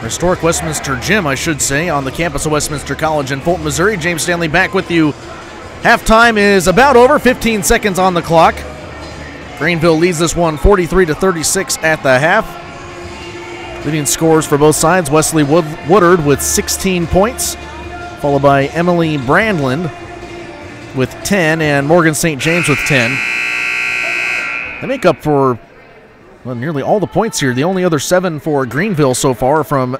Historic Westminster Gym, I should say, on the campus of Westminster College in Fulton, Missouri. James Stanley back with you. Halftime is about over, 15 seconds on the clock. Greenville leads this one 43-36 at the half. Leading scores for both sides, Wesley Woodard with 16 points, followed by Emily Brandland with 10 and Morgan St. James with 10. They make up for nearly all the points here. The only other 7 for Greenville so far, from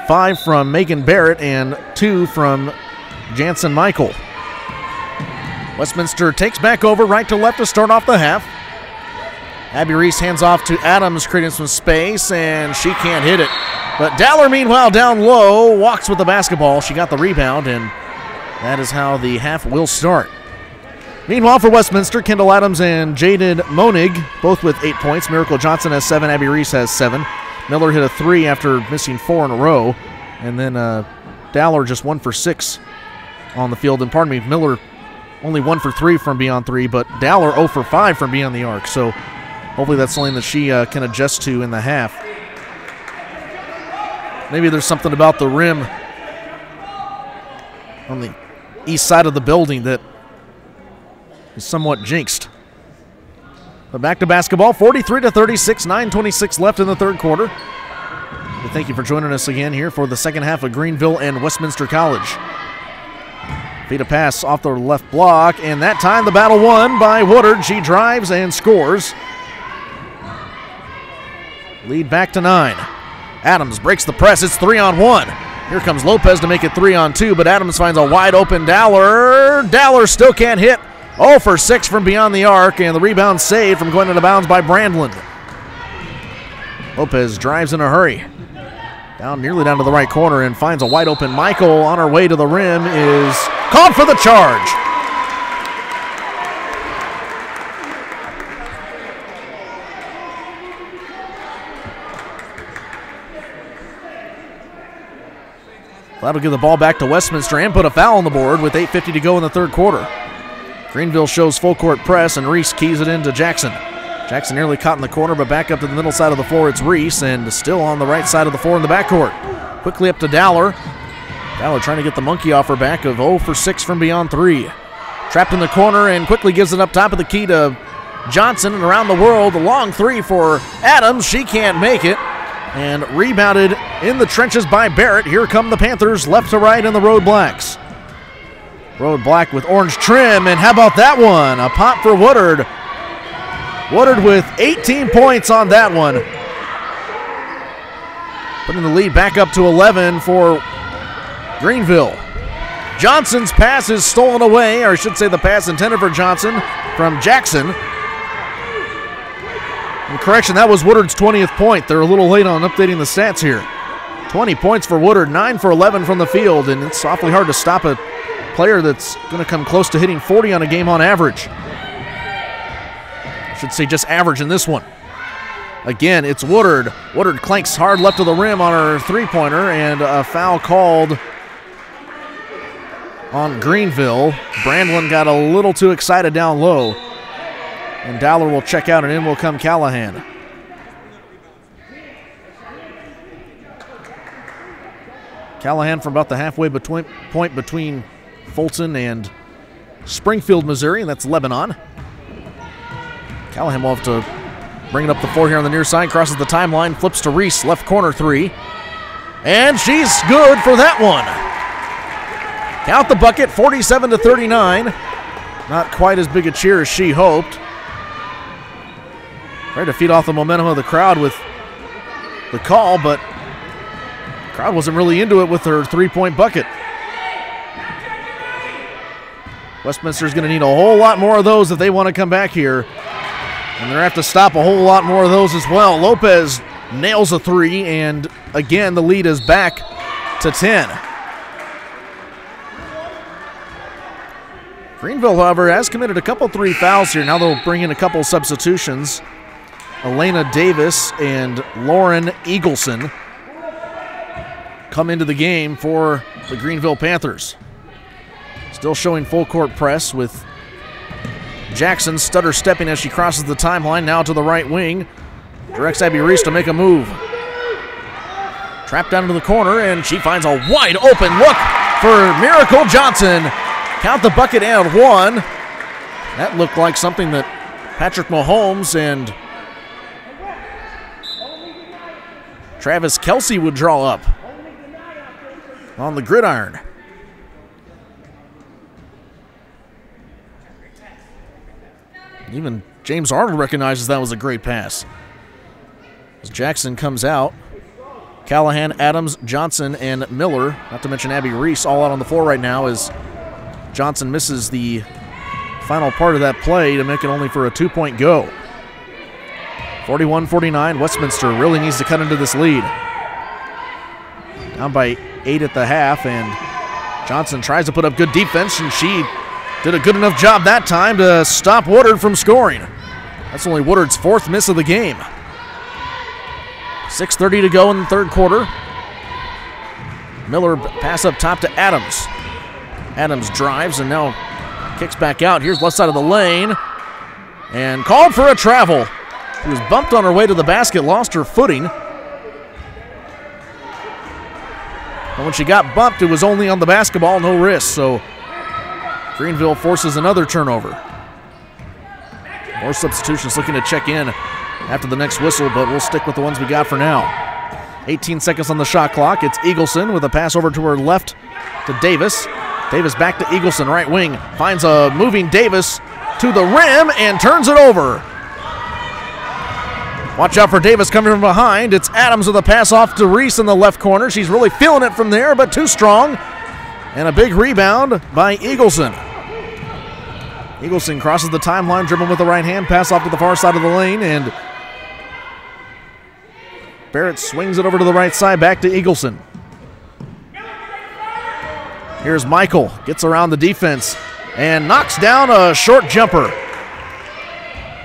5 from Megan Barrett and 2 from Jansen Michael. Westminster takes back over right to left to start off the half. Abby Reese hands off to Adams, creating some space, and she can't hit it. But Dowler, meanwhile, down low, walks with the basketball. She got the rebound, and that is how the half will start. Meanwhile, for Westminster, Kendall Adams and Jaden Monig, both with 8 points. Miracle Johnson has 7, Abby Reese has 7. Miller hit a 3 after missing 4 in a row. And then Dowler just 1 for 6 on the field. And pardon me, Miller only 1 for 3 from beyond 3, but Dowler 0 for 5 from beyond the arc. So hopefully that's something that she can adjust to in the half. Maybe there's something about the rim on the east side of the building that is somewhat jinxed. But back to basketball, 43-36, 9:26 left in the third quarter. Well, thank you for joining us again here for the second half of Greenville and Westminster College. Feed a pass off the left block, and that time the battle won by Woodard. She drives and scores. Lead back to 9. Adams breaks the press. It's 3-on-1. Here comes Lopez to make it 3-on-2, but Adams finds a wide open Dowler. Dowler still can't hit. 0 for 6 from beyond the arc, and the rebound saved from going into bounds by Brandland. Lopez drives in a hurry. Nearly down to the right corner and finds a wide open Michael on her way to the rim, is called for the charge. That'll give the ball back to Westminster and put a foul on the board with 8:50 to go in the third quarter. Greenville shows full court press, and Reese keys it into Jackson. Jackson nearly caught in the corner, but back up to the middle side of the floor, it's Reese, and still on the right side of the floor in the backcourt. Quickly up to Dowler. Dowler trying to get the monkey off her back of 0 for 6 from beyond 3. Trapped in the corner and quickly gives it up top of the key to Johnson, and around the world, a long 3 for Adams. She can't make it. And rebounded in the trenches by Barrett. Here come the Panthers, left to right in the Road Blacks. Road Black with orange trim, and how about that one? A pop for Woodard. Woodard with 18 points on that one. Putting the lead back up to 11 for Greenville. Johnson's pass is stolen away, or I should say the pass intended for Johnson from Jackson. And correction, that was Woodard's 20th point. They're a little late on updating the stats here. 20 points for Woodard, 9 for 11 from the field, and it's awfully hard to stop a player that's going to come close to hitting 40 on a game on average. I should say just average in this one. Again, it's Woodard. Woodard clanks hard left of the rim on her three-pointer, and a foul called on Greenville. Brandland got a little too excited down low. And Dowler will check out, and in will come Callahan. Callahan from about the halfway point between Fulton and Springfield, Missouri, and that's Lebanon. Callahan will have to bring it up the floor here on the near side, crosses the timeline, flips to Reese, left corner 3. And she's good for that one. Count the bucket, 47-39. Not quite as big a cheer as she hoped. Tried to feed off the momentum of the crowd with the call, but the crowd wasn't really into it with her three-point bucket. Westminster's going to need a whole lot more of those if they want to come back here. And they're going to have to stop a whole lot more of those as well. Lopez nails a 3, and again, the lead is back to 10. Greenville, however, has committed a couple 3 fouls here. Now they'll bring in a couple substitutions. Elena Davis and Lauren Eagleson come into the game for the Greenville Panthers. Still showing full court press with Jackson stutter stepping as she crosses the timeline, now to the right wing. Directs Abby Reese to make a move. Trapped down into the corner, and she finds a wide open look for Miracle Johnson. Count the bucket and one. That looked like something that Patrick Mahomes and Travis Kelsey would draw up on the gridiron. Even James Arnold recognizes that was a great pass. As Jackson comes out, Callahan, Adams, Johnson, and Miller, not to mention Abby Reese, all out on the floor right now as Johnson misses the final part of that play to make it only for a 2-point go. 41-49, Westminster really needs to cut into this lead. Down by 8 at the half, and Johnson tries to put up good defense, and she did a good enough job that time to stop Woodard from scoring. That's only Woodard's 4th miss of the game. 6:30 to go in the third quarter. Miller pass up top to Adams. Adams drives and now kicks back out. Here's left side of the lane. And called for a travel. She was bumped on her way to the basket, lost her footing. And when she got bumped, it was only on the basketball, no wrist. So Greenville forces another turnover. More substitutions looking to check in after the next whistle, but we'll stick with the ones we got for now. 18 seconds on the shot clock. It's Eagleson with a pass over to her left to Davis. Davis back to Eagleson, right wing. Finds a moving Davis to the rim and turns it over. Watch out for Davis coming from behind. It's Adams with a pass off to Reese in the left corner. She's really feeling it from there, but too strong. And a big rebound by Eagleson. Eagleson crosses the timeline, dribbling with the right hand, pass off to the far side of the lane, and Barrett swings it over to the right side, back to Eagleson. Here's Michael, gets around the defense, and knocks down a short jumper.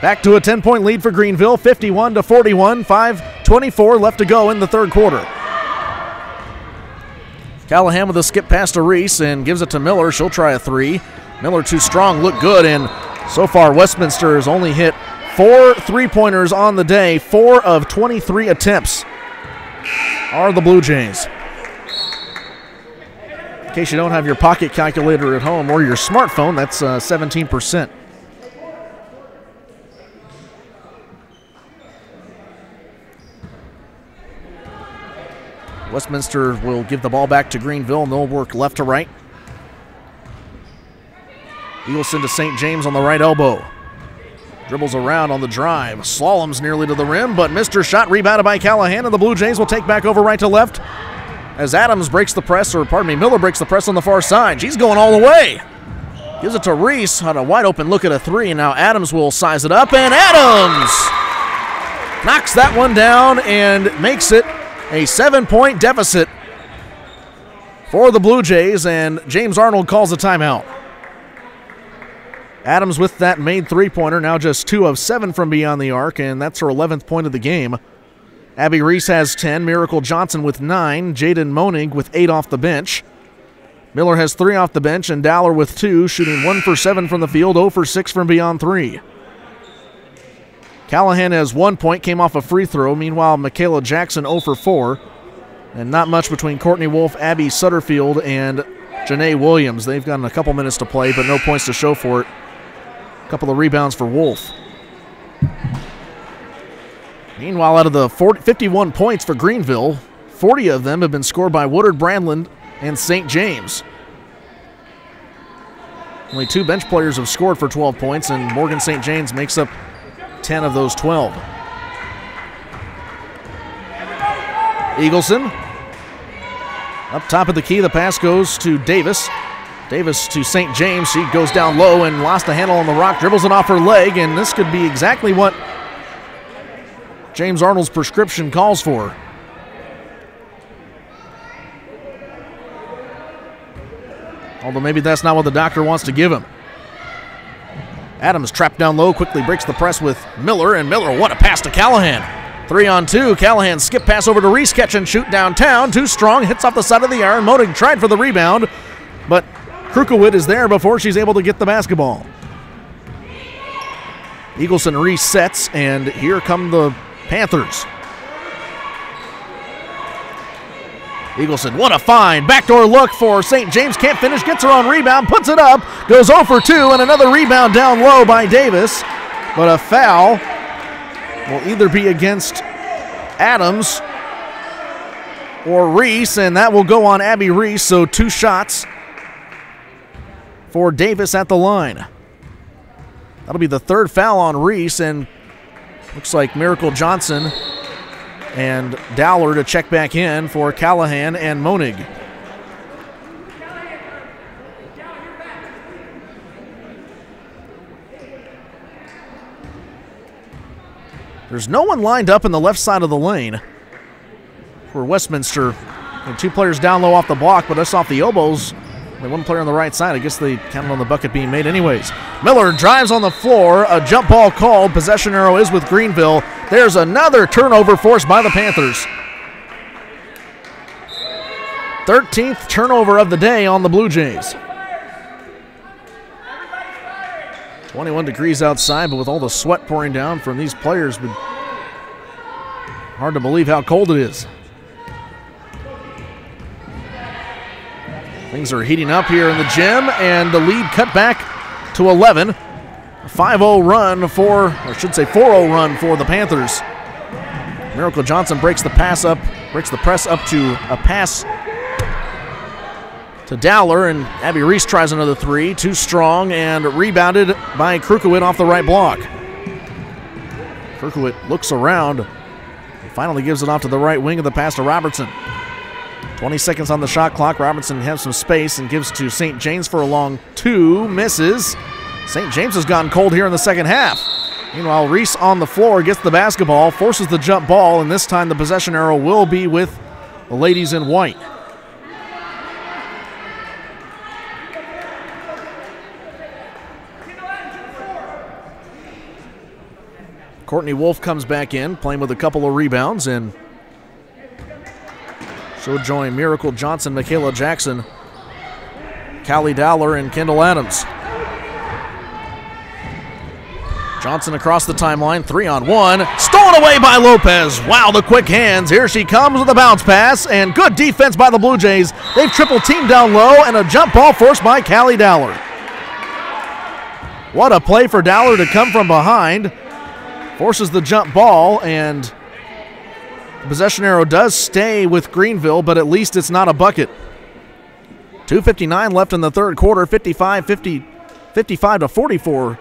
Back to a 10-point lead for Greenville, 51-41, 5:24 left to go in the third quarter. Callahan with a skip pass to Reese and gives it to Miller. She'll try a three. Miller too strong, look good, and so far Westminster has only hit 4 3-pointers on the day. 4 of 23 attempts are the Blue Jays. In case you don't have your pocket calculator at home or your smartphone, that's 17%. Westminster will give the ball back to Greenville, and they'll work left to right. Eagleson to St. James on the right elbow. Dribbles around on the drive. Slaloms nearly to the rim, but missed her shot. Rebounded by Callahan, and the Blue Jays will take back over right to left as Adams breaks the press, or pardon me, Miller breaks the press on the far side. She's going all the way. Gives it to Reese on a wide open look at a three, and now Adams will size it up, and Adams knocks that one down and makes it a 7-point deficit for the Blue Jays, and James Arnold calls a timeout. Adams with that made three-pointer, now just 2 of 7 from beyond the arc, and that's her 11th point of the game. Abby Reese has 10, Miracle Johnson with 9, Jaden Monig with 8 off the bench. Miller has 3 off the bench, and Dowler with 2, shooting 1 for 7 from the field, 0 for 6 from beyond 3. Callahan has 1 point, came off a free throw. Meanwhile, Michaela Jackson 0 for 4. And not much between Courtney Wolf, Abby Sutterfield, and Janae Williams. They've gotten a couple minutes to play, but no points to show for it. A couple of rebounds for Wolf. Meanwhile, out of the 51 points for Greenville, 40 of them have been scored by Woodard, Brandland, and St. James. Only 2 bench players have scored for 12 points, and Morgan St. James makes up 10 of those 12. Eagleson. Up top of the key, the pass goes to Davis. Davis to St. James. She goes down low and lost a handle on the rock, dribbles it off her leg, and this could be exactly what James Arnold's prescription calls for. Although maybe that's not what the doctor wants to give him. Adams trapped down low, quickly breaks the press with Miller, and Miller, what a pass to Callahan. 3-on-2, Callahan skip pass over to Reese, catch and shoot downtown, too strong, hits off the side of the iron. Modig tried for the rebound, but Krukowit is there before she's able to get the basketball. Eagleson resets, and here come the Panthers. Eagleson, what a find. Backdoor look for St. James. Can't finish. Gets her on rebound. Puts it up. Goes 0 for 2. And another rebound down low by Davis. But a foul will either be against Adams or Reese. And that will go on Abby Reese. So 2 shots for Davis at the line. That'll be the 3rd foul on Reese. And looks like Miracle Johnson and Dowler to check back in for Callahan and Monig. There's no one lined up in the left side of the lane for Westminster. And 2 players down low off the block, but that's off the elbows. And 1 player on the right side. I guess they counted on the bucket being made anyways. Miller drives on the floor. A jump ball called. Possession arrow is with Greenville. There's another turnover forced by the Panthers. 13th turnover of the day on the Blue Jays. 21 degrees outside, but with all the sweat pouring down from these players, hard to believe how cold it is. Things are heating up here in the gym, and the lead cut back to 11. A 5-0 run for, or I should say 4-0 run for the Panthers. Miracle Johnson breaks the press up to a pass to Dowler, and Abby Reese tries another 3. Too strong and rebounded by Krukowit off the right block. Krukowit looks around and finally gives it off to the right wing of the pass to Robertson. 20 seconds on the shot clock. Robertson has some space and gives to St. James for a long 2. Misses. St. James has gotten cold here in the second half. Meanwhile, Reese on the floor gets the basketball, forces the jump ball, and this time the possession arrow will be with the ladies in white. Courtney Wolf comes back in, playing with a couple of rebounds, and she'll join Miracle Johnson, Michaela Jackson, Callie Dowler, and Kendall Adams. Johnson across the timeline, 3-on-1. Stolen away by Lopez. Wow, the quick hands. Here she comes with a bounce pass, and good defense by the Blue Jays. They've triple teamed down low, and a jump ball forced by Callie Dowler. What a play for Dowler to come from behind. Forces the jump ball, and the possession arrow does stay with Greenville, but at least it's not a bucket. 2:59 left in the third quarter, 55-44.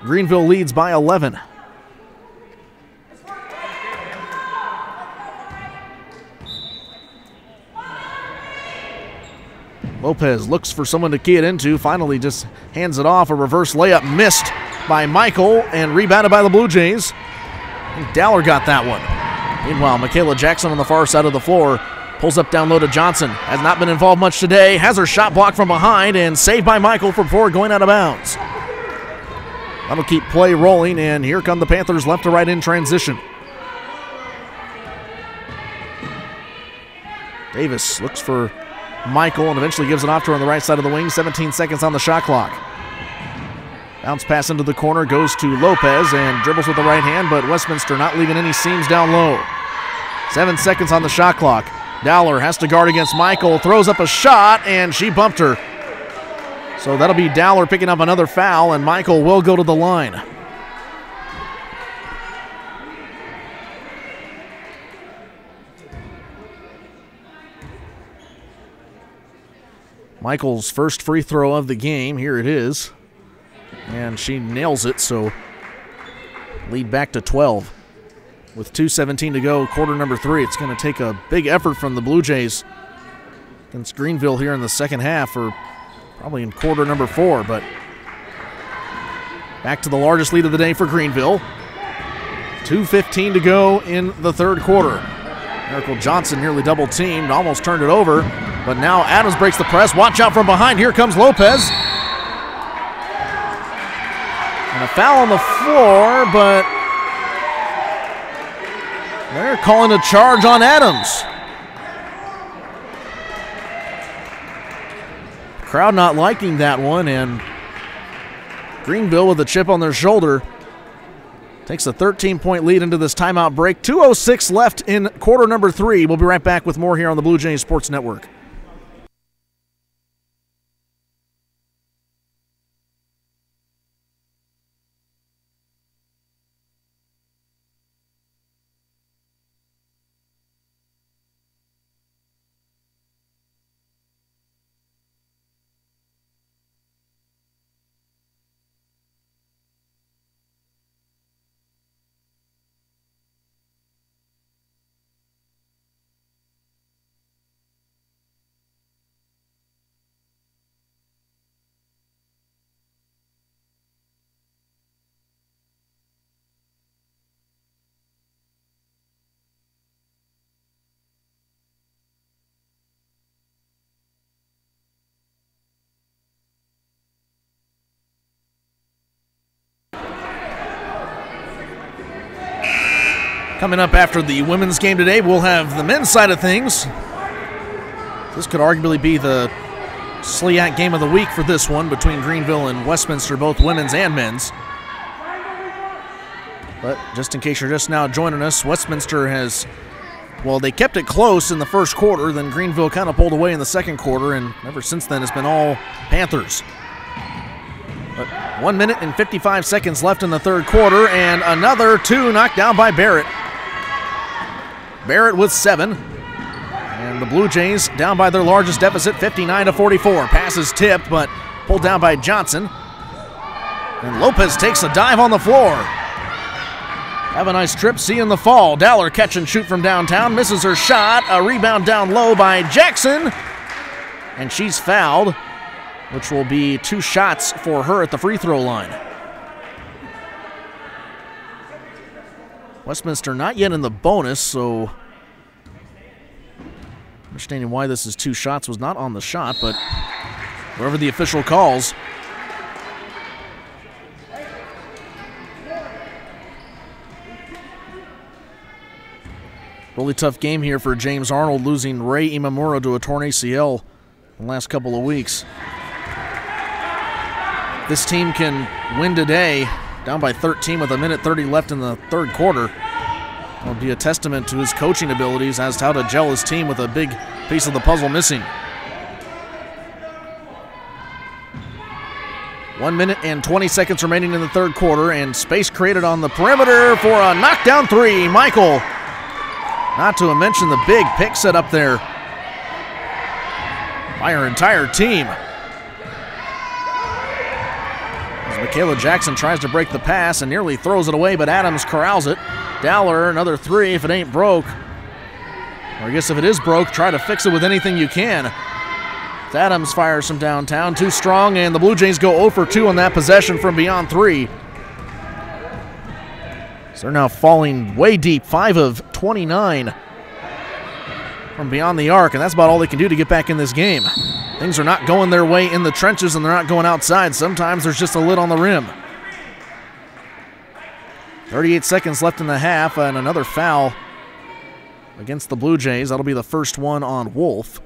Greenville leads by 11. Lopez looks for someone to key it into, finally just hands it off. A reverse layup missed by Michael and rebounded by the Blue Jays. I think Dowler got that one. Meanwhile, Michaela Jackson on the far side of the floor pulls up down low to Johnson. Has not been involved much today. Has her shot blocked from behind and saved by Michael before going out of bounds. That'll keep play rolling, and here come the Panthers left to right in transition. Davis looks for Michael and eventually gives it off to her on the right side of the wing. 17 seconds on the shot clock. Bounce pass into the corner, goes to Lopez and dribbles with the right hand, but Westminster not leaving any seams down low. 7 seconds on the shot clock. Dowler has to guard against Michael, throws up a shot, and she bumped her. So that'll be Dowler picking up another foul, and Michael will go to the line. Michael's first free throw of the game. Here it is. And she nails it, so lead back to 12. With 2:17 to go, quarter number 3. It's going to take a big effort from the Blue Jays against Greenville here in the second half, or probably in quarter number 4. But back to the largest lead of the day for Greenville. 2:15 to go in the third quarter. Miracle Johnson nearly double teamed, almost turned it over. But now Adams breaks the press. Watch out from behind. Here comes Lopez. And a foul on the floor, but they're calling a charge on Adams. Crowd not liking that one, and Greenville with a chip on their shoulder Takes a 13-point lead into this timeout break. 2:06 left in quarter number 3. We'll be right back with more here on the Blue Jays Sports Network. Coming up after the women's game today, we'll have the men's side of things. This could arguably be the SLIAC game of the week for this one between Greenville and Westminster, both women's and men's. But just in case you're just now joining us, Westminster has, well, they kept it close in the first quarter, then Greenville kind of pulled away in the second quarter, and ever since then it's been all Panthers. But 1 minute and 55 seconds left in the third quarter, and another 2 knocked down by Barrett. Barrett with 7. And the Blue Jays down by their largest deficit, 59-44. Pass is tipped, but pulled down by Johnson. And Lopez takes a dive on the floor. Have a nice trip, seeing the fall. Dowler catch and shoot from downtown, misses her shot. A rebound down low by Jackson. And she's fouled, which will be 2 shots for her at the free throw line. Westminster not yet in the bonus, so understanding why this is 2 shots was not on the shot, but wherever the official calls. Really tough game here for James Arnold, losing Ray Imamura to a torn ACL in the last couple of weeks. This team can win today, down by 13 with 1:30 left in the third quarter. It'll be a testament to his coaching abilities as to how to gel his team with a big piece of the puzzle missing. 1 minute and 20 seconds remaining in the third quarter, and space created on the perimeter for a knockdown 3. Michael, not to mention the big pick set up there by her entire team. Michaela Jackson tries to break the pass and nearly throws it away, but Adams corrals it. Dowler, another 3 if it ain't broke. Or I guess if it is broke, try to fix it with anything you can. Adams fires from downtown, too strong, and the Blue Jays go 0 for 2 on that possession from beyond 3. So they're now falling way deep, 5 of 29 from beyond the arc, and that's about all they can do to get back in this game. Things are not going their way in the trenches, and they're not going outside. Sometimes there's just a lid on the rim. 38 seconds left in the half, and another foul against the Blue Jays. That'll be the first one on Wolf,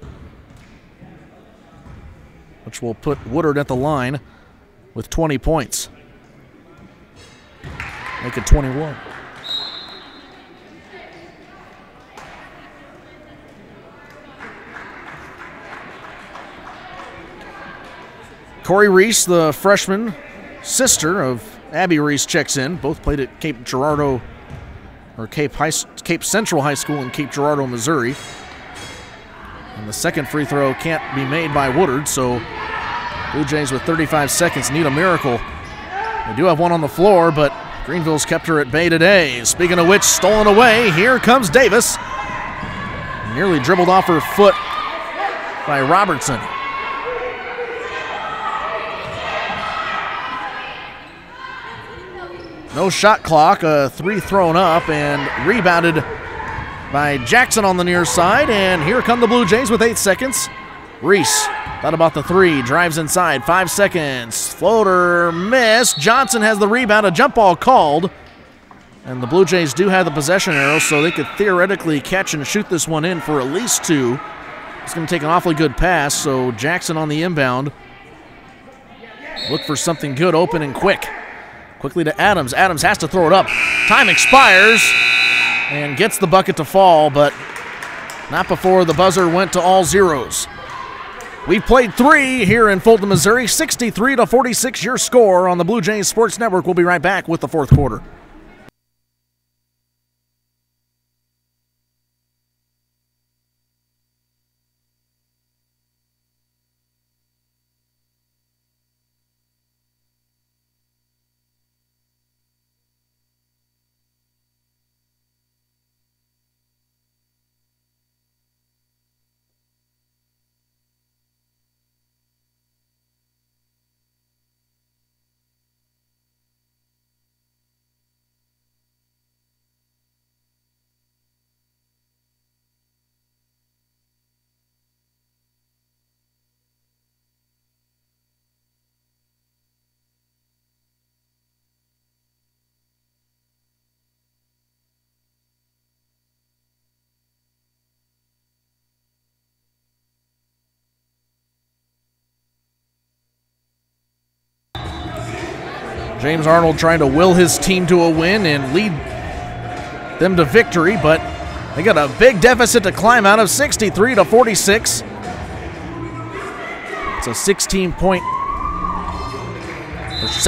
which will put Woodard at the line with 20 points. Make it 21. Corey Reese, the freshman, sister of Abby Reese, checks in. Both played at Cape Girardeau, or Cape Central High School in Cape Girardeau, Missouri. And the second free throw can't be made by Woodard, so Blue Jays with 35 seconds need a miracle. They do have one on the floor, but Greenville's kept her at bay today. Speaking of which, stolen away. Here comes Davis. Nearly dribbled off her foot by Robertson. No shot clock, a 3 thrown up and rebounded by Jackson on the near side. And here come the Blue Jays with 8 seconds. Reese thought about the 3, drives inside, 5 seconds. Floater missed. Johnson has the rebound, a jump ball called. And the Blue Jays do have the possession arrow, so they could theoretically catch and shoot this one in for at least 2. It's going to take an awfully good pass, so Jackson on the inbound. Look for something good, open, and quick. Quickly to Adams. Adams has to throw it up. Time expires and gets the bucket to fall, but not before the buzzer went to all zeros. We've played 3 here in Fulton, Missouri. 63-46 your score on the Blue Jays Sports Network. We'll be right back with the fourth quarter. James Arnold trying to will his team to a win and lead them to victory, but they got a big deficit to climb out of, 63-46. It's a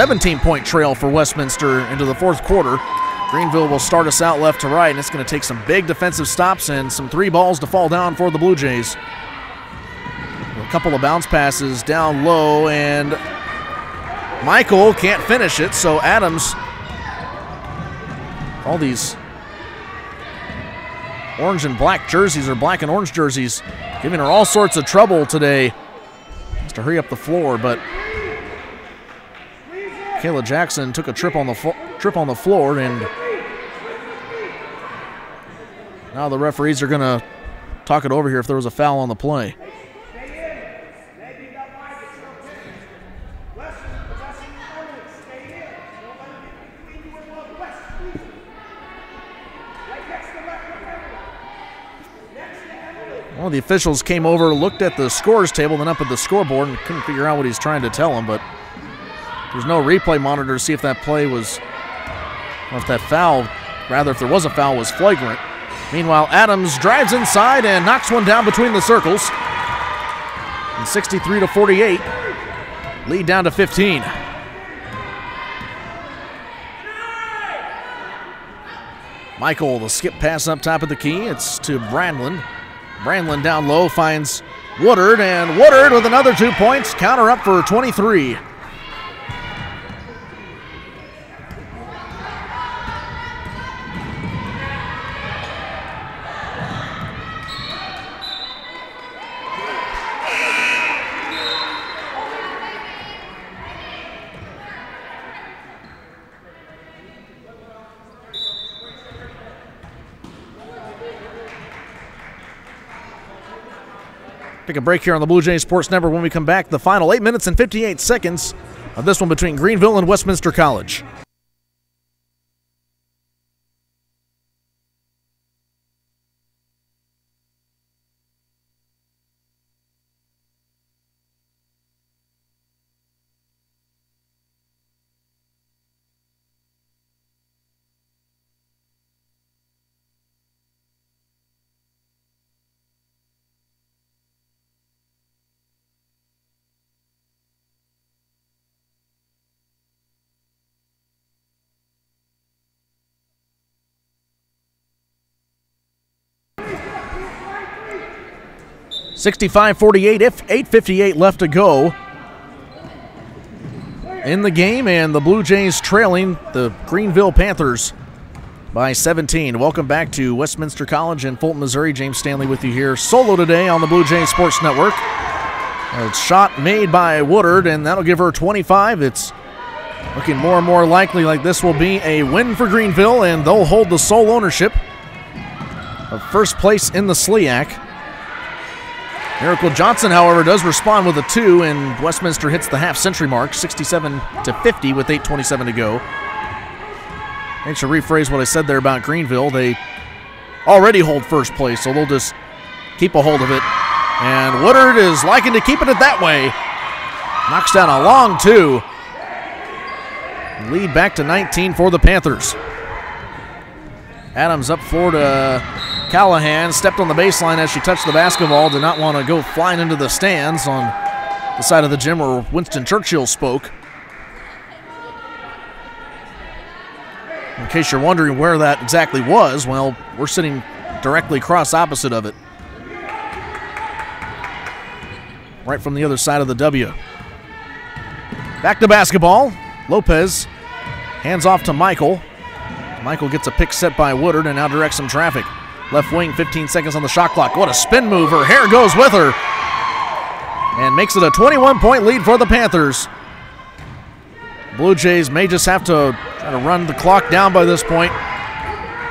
17-point trail for Westminster into the fourth quarter. Greenville will start us out left to right, and it's going to take some big defensive stops and some 3 balls to fall down for the Blue Jays. A couple of bounce passes down low, and Michael can't finish it, so Adams, all these orange and black jerseys, or black and orange jerseys, giving her all sorts of trouble today. Has to hurry up the floor, but Kayla Jackson took a trip on the floor, and now the referees are going to talk it over here if there was a foul on the play. One of the officials came over, looked at the scores table, then up at the scoreboard, and couldn't figure out what he's trying to tell him, but there's no replay monitor to see if that play was, or if that foul, rather if there was a foul, was flagrant. Meanwhile, Adams drives inside and knocks one down between the circles. And 63-48, lead down to 15. Michael, the skip pass up top of the key. It's to Brandlin. Brandlin down low finds Woodard, and Woodard with another 2 points. Counter up for 23. Take a break here on the Blue Jays Sports Network. When we come back, the final 8 minutes and 58 seconds of this one between Greenville and Westminster College. (65-48), 8:58 left to go in the game, and the Blue Jays trailing the Greenville Panthers by 17. Welcome back to Westminster College in Fulton, Missouri. James Stanley with you here solo today on the Blue Jays Sports Network. A shot made by Woodard, and that'll give her 25. It's looking more and more likely like this will be a win for Greenville, and they'll hold the sole ownership of first place in the SLIAC. Miracle Johnson, however, does respond with a 2, and Westminster hits the half-century mark, 67-50 with 8:27 to go. I should rephrase what I said there about Greenville. They already hold first place, so they'll just keep a hold of it. And Woodard is liking to keeping it that way. Knocks down a long 2. Lead back to 19 for the Panthers. Adams up floor to Callahan. Stepped on the baseline as she touched the basketball. Did not want to go flying into the stands on the side of the gym where Winston Churchill spoke. In case you're wondering where that exactly was, well, we're sitting directly cross opposite of it. Right from the other side of the W. Back to basketball. Lopez hands off to Michael. Michael gets a pick set by Woodard and now directs some traffic. Left wing, 15 seconds on the shot clock. What a spin move. Her hair goes with her. And makes it a 21-point lead for the Panthers. Blue Jays may just have to try to run the clock down by this point.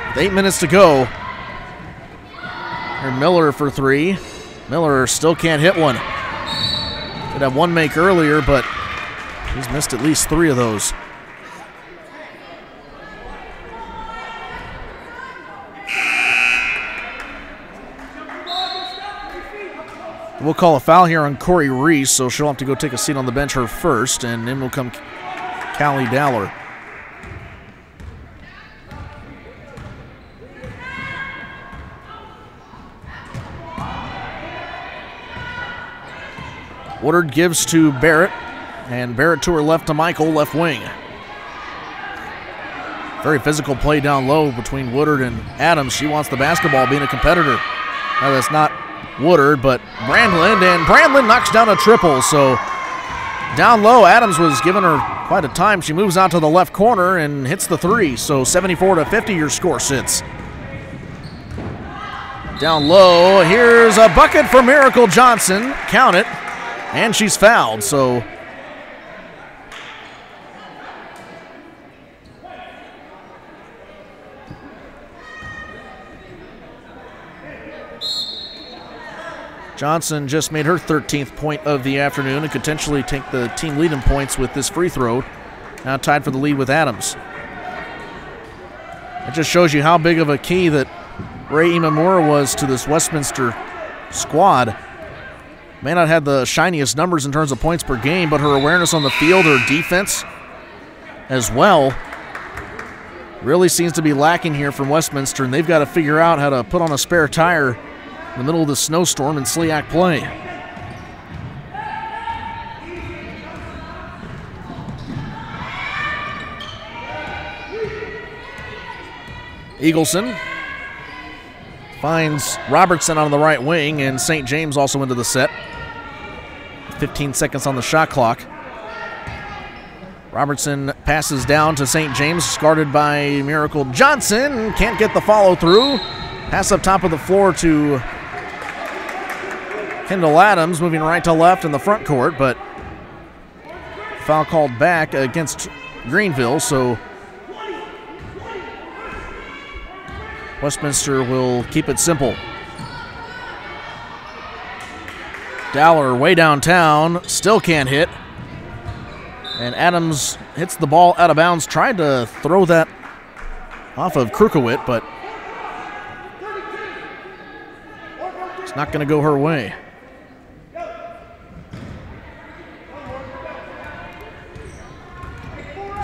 With 8 minutes to go. Here's Miller for three. Miller still can't hit one. Did have one make earlier, but he's missed at least 3 of those. We'll call a foul here on Corey Reese, so she'll have to go take a seat on the bench her first, and then will come Callie Dowler. Woodard gives to Barrett, and Barrett to her left to Michael, left wing. Very physical play down low between Woodard and Adams. She wants the basketball, being a competitor. Now that's not Woodard, but Brandlin, and Brandlin knocks down a triple. So down low, Adams was giving her quite a time. She moves out to the left corner and hits the three. So 74-50 your score sits. Down low, here's a bucket for Miracle Johnson. Count it. And she's fouled, so Johnson just made her 13th point of the afternoon and could potentially take the team lead in points with this free throw. Now tied for the lead with Adams. It just shows you how big of a key that Ray Imamura was to this Westminster squad. May not have the shiniest numbers in terms of points per game, but her awareness on the field, her defense as well, really seems to be lacking here from Westminster, and they've got to figure out how to put on a spare tire in the middle of the snowstorm in SLIAC play. Eagleson finds Robertson on the right wing, and St. James also into the set. 15 seconds on the shot clock. Robertson passes down to St. James, guarded by Miracle Johnson. Can't get the follow through. Pass up top of the floor to Kendall Adams, moving right to left in the front court, but foul called back against Greenville, so Westminster will keep it simple. Dowler way downtown, still can't hit. And Adams hits the ball out of bounds, tried to throw that off of Krukowit, but it's not going to go her way.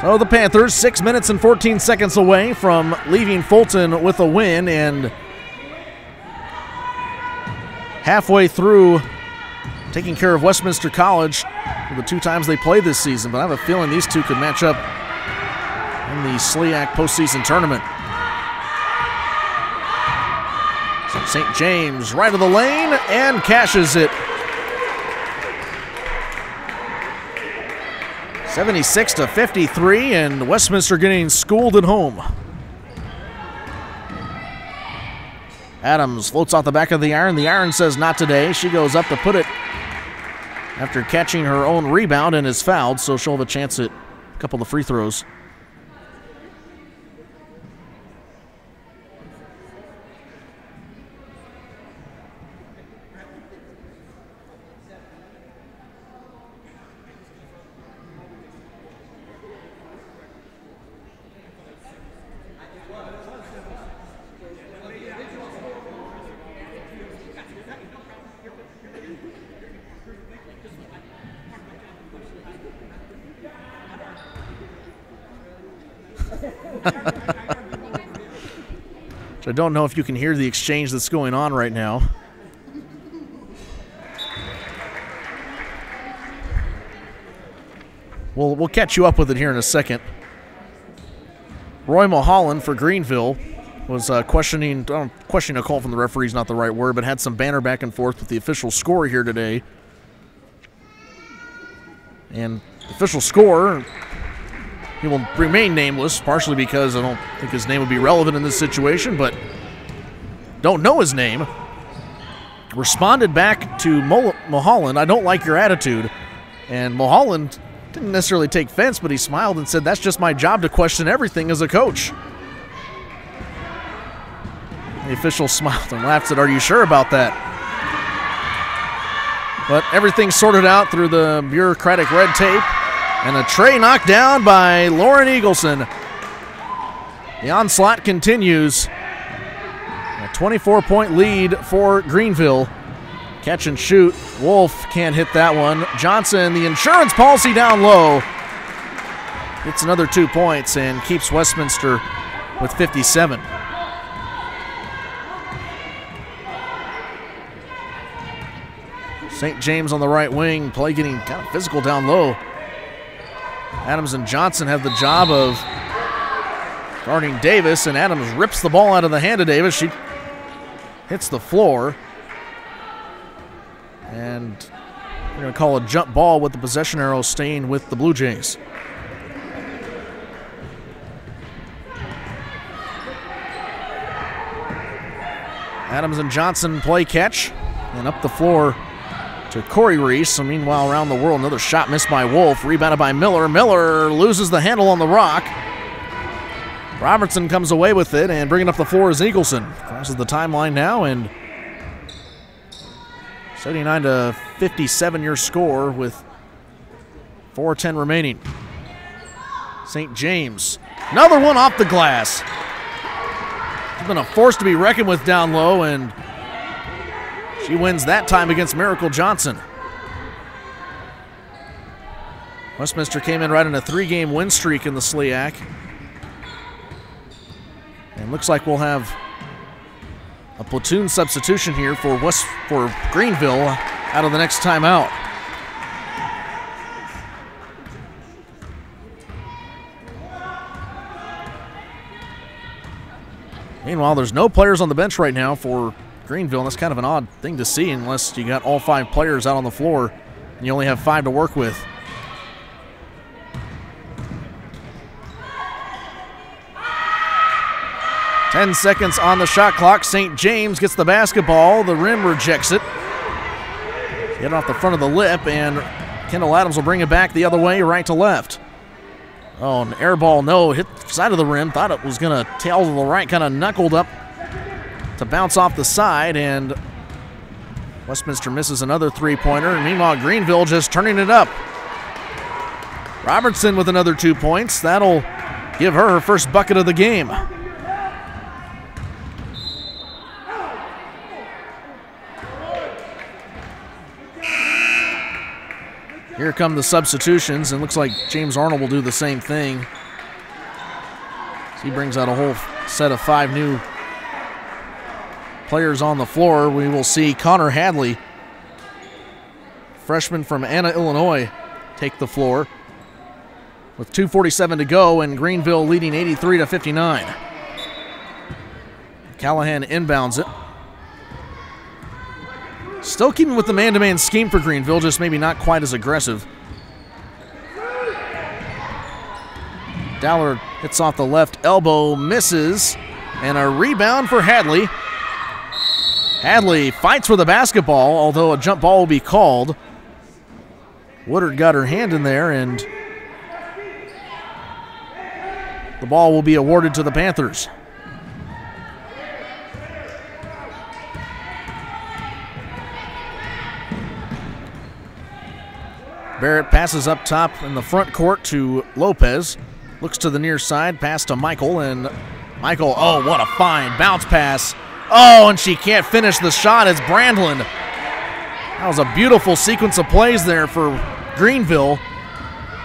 So the Panthers, 6 minutes and 14 seconds away from leaving Fulton with a win, and halfway through taking care of Westminster College for the 2 times they played this season. But I have a feeling these two could match up in the SLIAC postseason tournament. So St. James right of the lane and cashes it. 76-53, and Westminster getting schooled at home. Adams floats off the back of the iron. The iron says not today. She goes up to put it after catching her own rebound and is fouled, so she'll have a chance at a couple of free throws. I don't know if you can hear the exchange that's going on right now. We'll catch you up with it here in a second. Roy Mulholland for Greenville was questioning a call from the referee is not the right word, but had some banter back and forth with the official score here today. And the official score, he will remain nameless, partially because I don't think his name would be relevant in this situation, but don't know his name. Responded back to Mulholland, "I don't like your attitude." And Mulholland didn't necessarily take offense, but he smiled and said, "That's just my job to question everything as a coach." The official smiled and laughed and said, "Are you sure about that?" But everything's sorted out through the bureaucratic red tape. And a tray knocked down by Lauren Eagleson. The onslaught continues. A 24-point lead for Greenville. Catch and shoot. Wolf can't hit that one. Johnson, the insurance policy down low. Gets another 2 points and keeps Westminster with 57. St. James on the right wing. Play getting kind of physical down low. Adams and Johnson have the job of guarding Davis, and Adams rips the ball out of the hand of Davis. She hits the floor. And we're going to call a jump ball with the possession arrow staying with the Blue Jays. Adams and Johnson play catch, and up the floor to Corey Reese. So meanwhile, around the world, another shot missed by Wolf. Rebounded by Miller. Miller loses the handle on the rock. Robertson comes away with it, and bringing up the floor is Eagleson. Crosses the timeline now, and 79-57 your score with 4:10 remaining. St. James, another one off the glass. It's been a force to be reckoned with down low, and she wins that time against Miracle Johnson. Westminster came in right on a 3-game win streak in the SLIAC. And looks like we'll have a platoon substitution here for Greenville out of the next timeout. Meanwhile, there's no players on the bench right now for Greenville, and that's kind of an odd thing to see unless you got all 5 players out on the floor and you only have 5 to work with. Ten seconds on the shot clock. St. James gets the basketball. The rim rejects it. Get off the front of the lip, and Kendall Adams will bring it back the other way, right to left. Oh, an air ball, no. Hit the side of the rim. Thought it was going to tail to the right, kind of knuckled up to bounce off the side, and Westminster misses another 3-pointer. And meanwhile, Greenville just turning it up. Robertson with another 2 points. That'll give her first bucket of the game. Here come the substitutions, and looks like James Arnold will do the same thing. He brings out a whole set of 5 new players on the floor. We will see Connor Hadley, freshman from Anna, Illinois, take the floor with 2:47 to go, and Greenville leading 83-59. Callahan inbounds it. Still keeping with the man-to-man scheme for Greenville, just maybe not quite as aggressive. Dowler hits off the left elbow, misses, and a rebound for Hadley. Hadley fights for the basketball, although a jump ball will be called. Woodard got her hand in there, and the ball will be awarded to the Panthers. Barrett passes up top in the front court to Lopez. Looks to the near side, pass to Michael, and Michael, oh, what a fine bounce pass. Oh, and she can't finish the shot. It's Brandlin. That was a beautiful sequence of plays there for Greenville.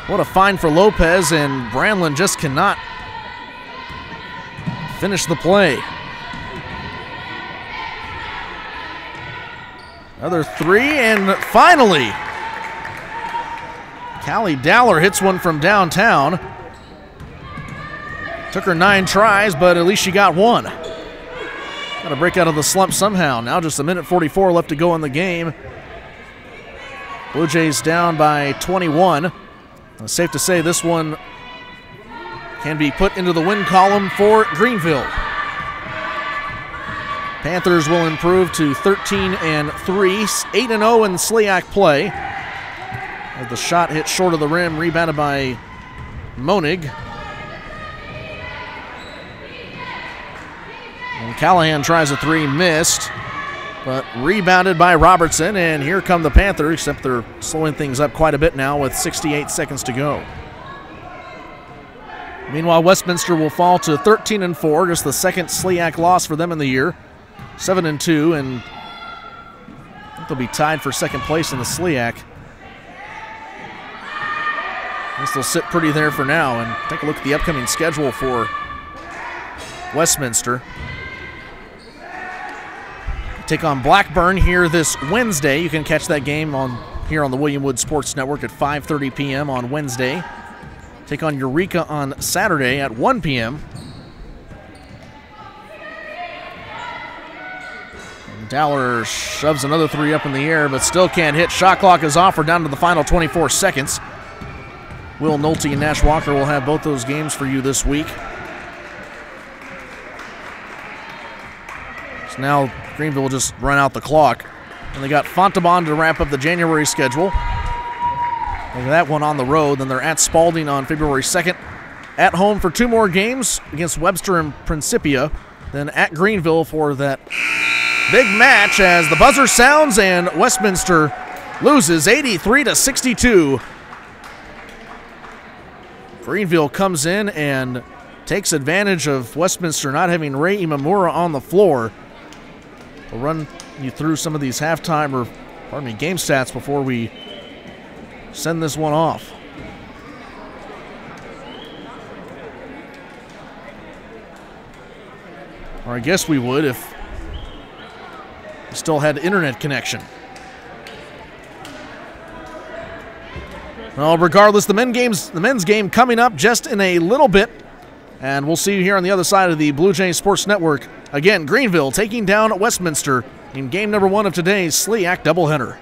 What a find for Lopez, and Brandlin just cannot finish the play. Another three, and finally, Callie Dowler hits one from downtown. Took her 9 tries, but at least she got one. Got to break out of the slump somehow. Now just 1:44 left to go in the game. Blue Jays down by 21. It's safe to say this one can be put into the win column for Greenville. Panthers will improve to 13-3, 8-0 in SLIAC play. As the shot hit short of the rim, rebounded by Monig. And Callahan tries a three, missed, but rebounded by Robertson, and here come the Panthers, except they're slowing things up quite a bit now with 68 seconds to go. Meanwhile, Westminster will fall to 13-4, just the second SLIAC loss for them in the year. 7-2, and I think they'll be tied for second place in the SLIAC. I guess they'll sit pretty there for now, and take a look at the upcoming schedule for Westminster. Take on Blackburn here this Wednesday. You can catch that game here on the William Wood Sports Network at 5:30 p.m. on Wednesday. Take on Eureka on Saturday at 1 p.m. Dowler shoves another three up in the air, but still can't hit. Shot clock is off. We're down to the final 24 seconds. Will Nolte and Nash Walker will have both those games for you this week. So now Greenville will just run out the clock. And they got Fontauban to wrap up the January schedule. Look at that one on the road. Then they're at Spalding on February 2nd. At home for 2 more games against Webster and Principia. Then at Greenville for that big match as the buzzer sounds and Westminster loses 83-62. Greenville comes in and takes advantage of Westminster not having Ray Imamura on the floor. We'll run you through some of these game stats before we send this one off. Or I guess we would if we still had internet connection. Well, regardless, the men's game coming up just in a little bit. And we'll see you here on the other side of the Blue Jays Sports Network. Again, Greenville taking down Westminster in game number 1 of today's SLIAC doubleheader.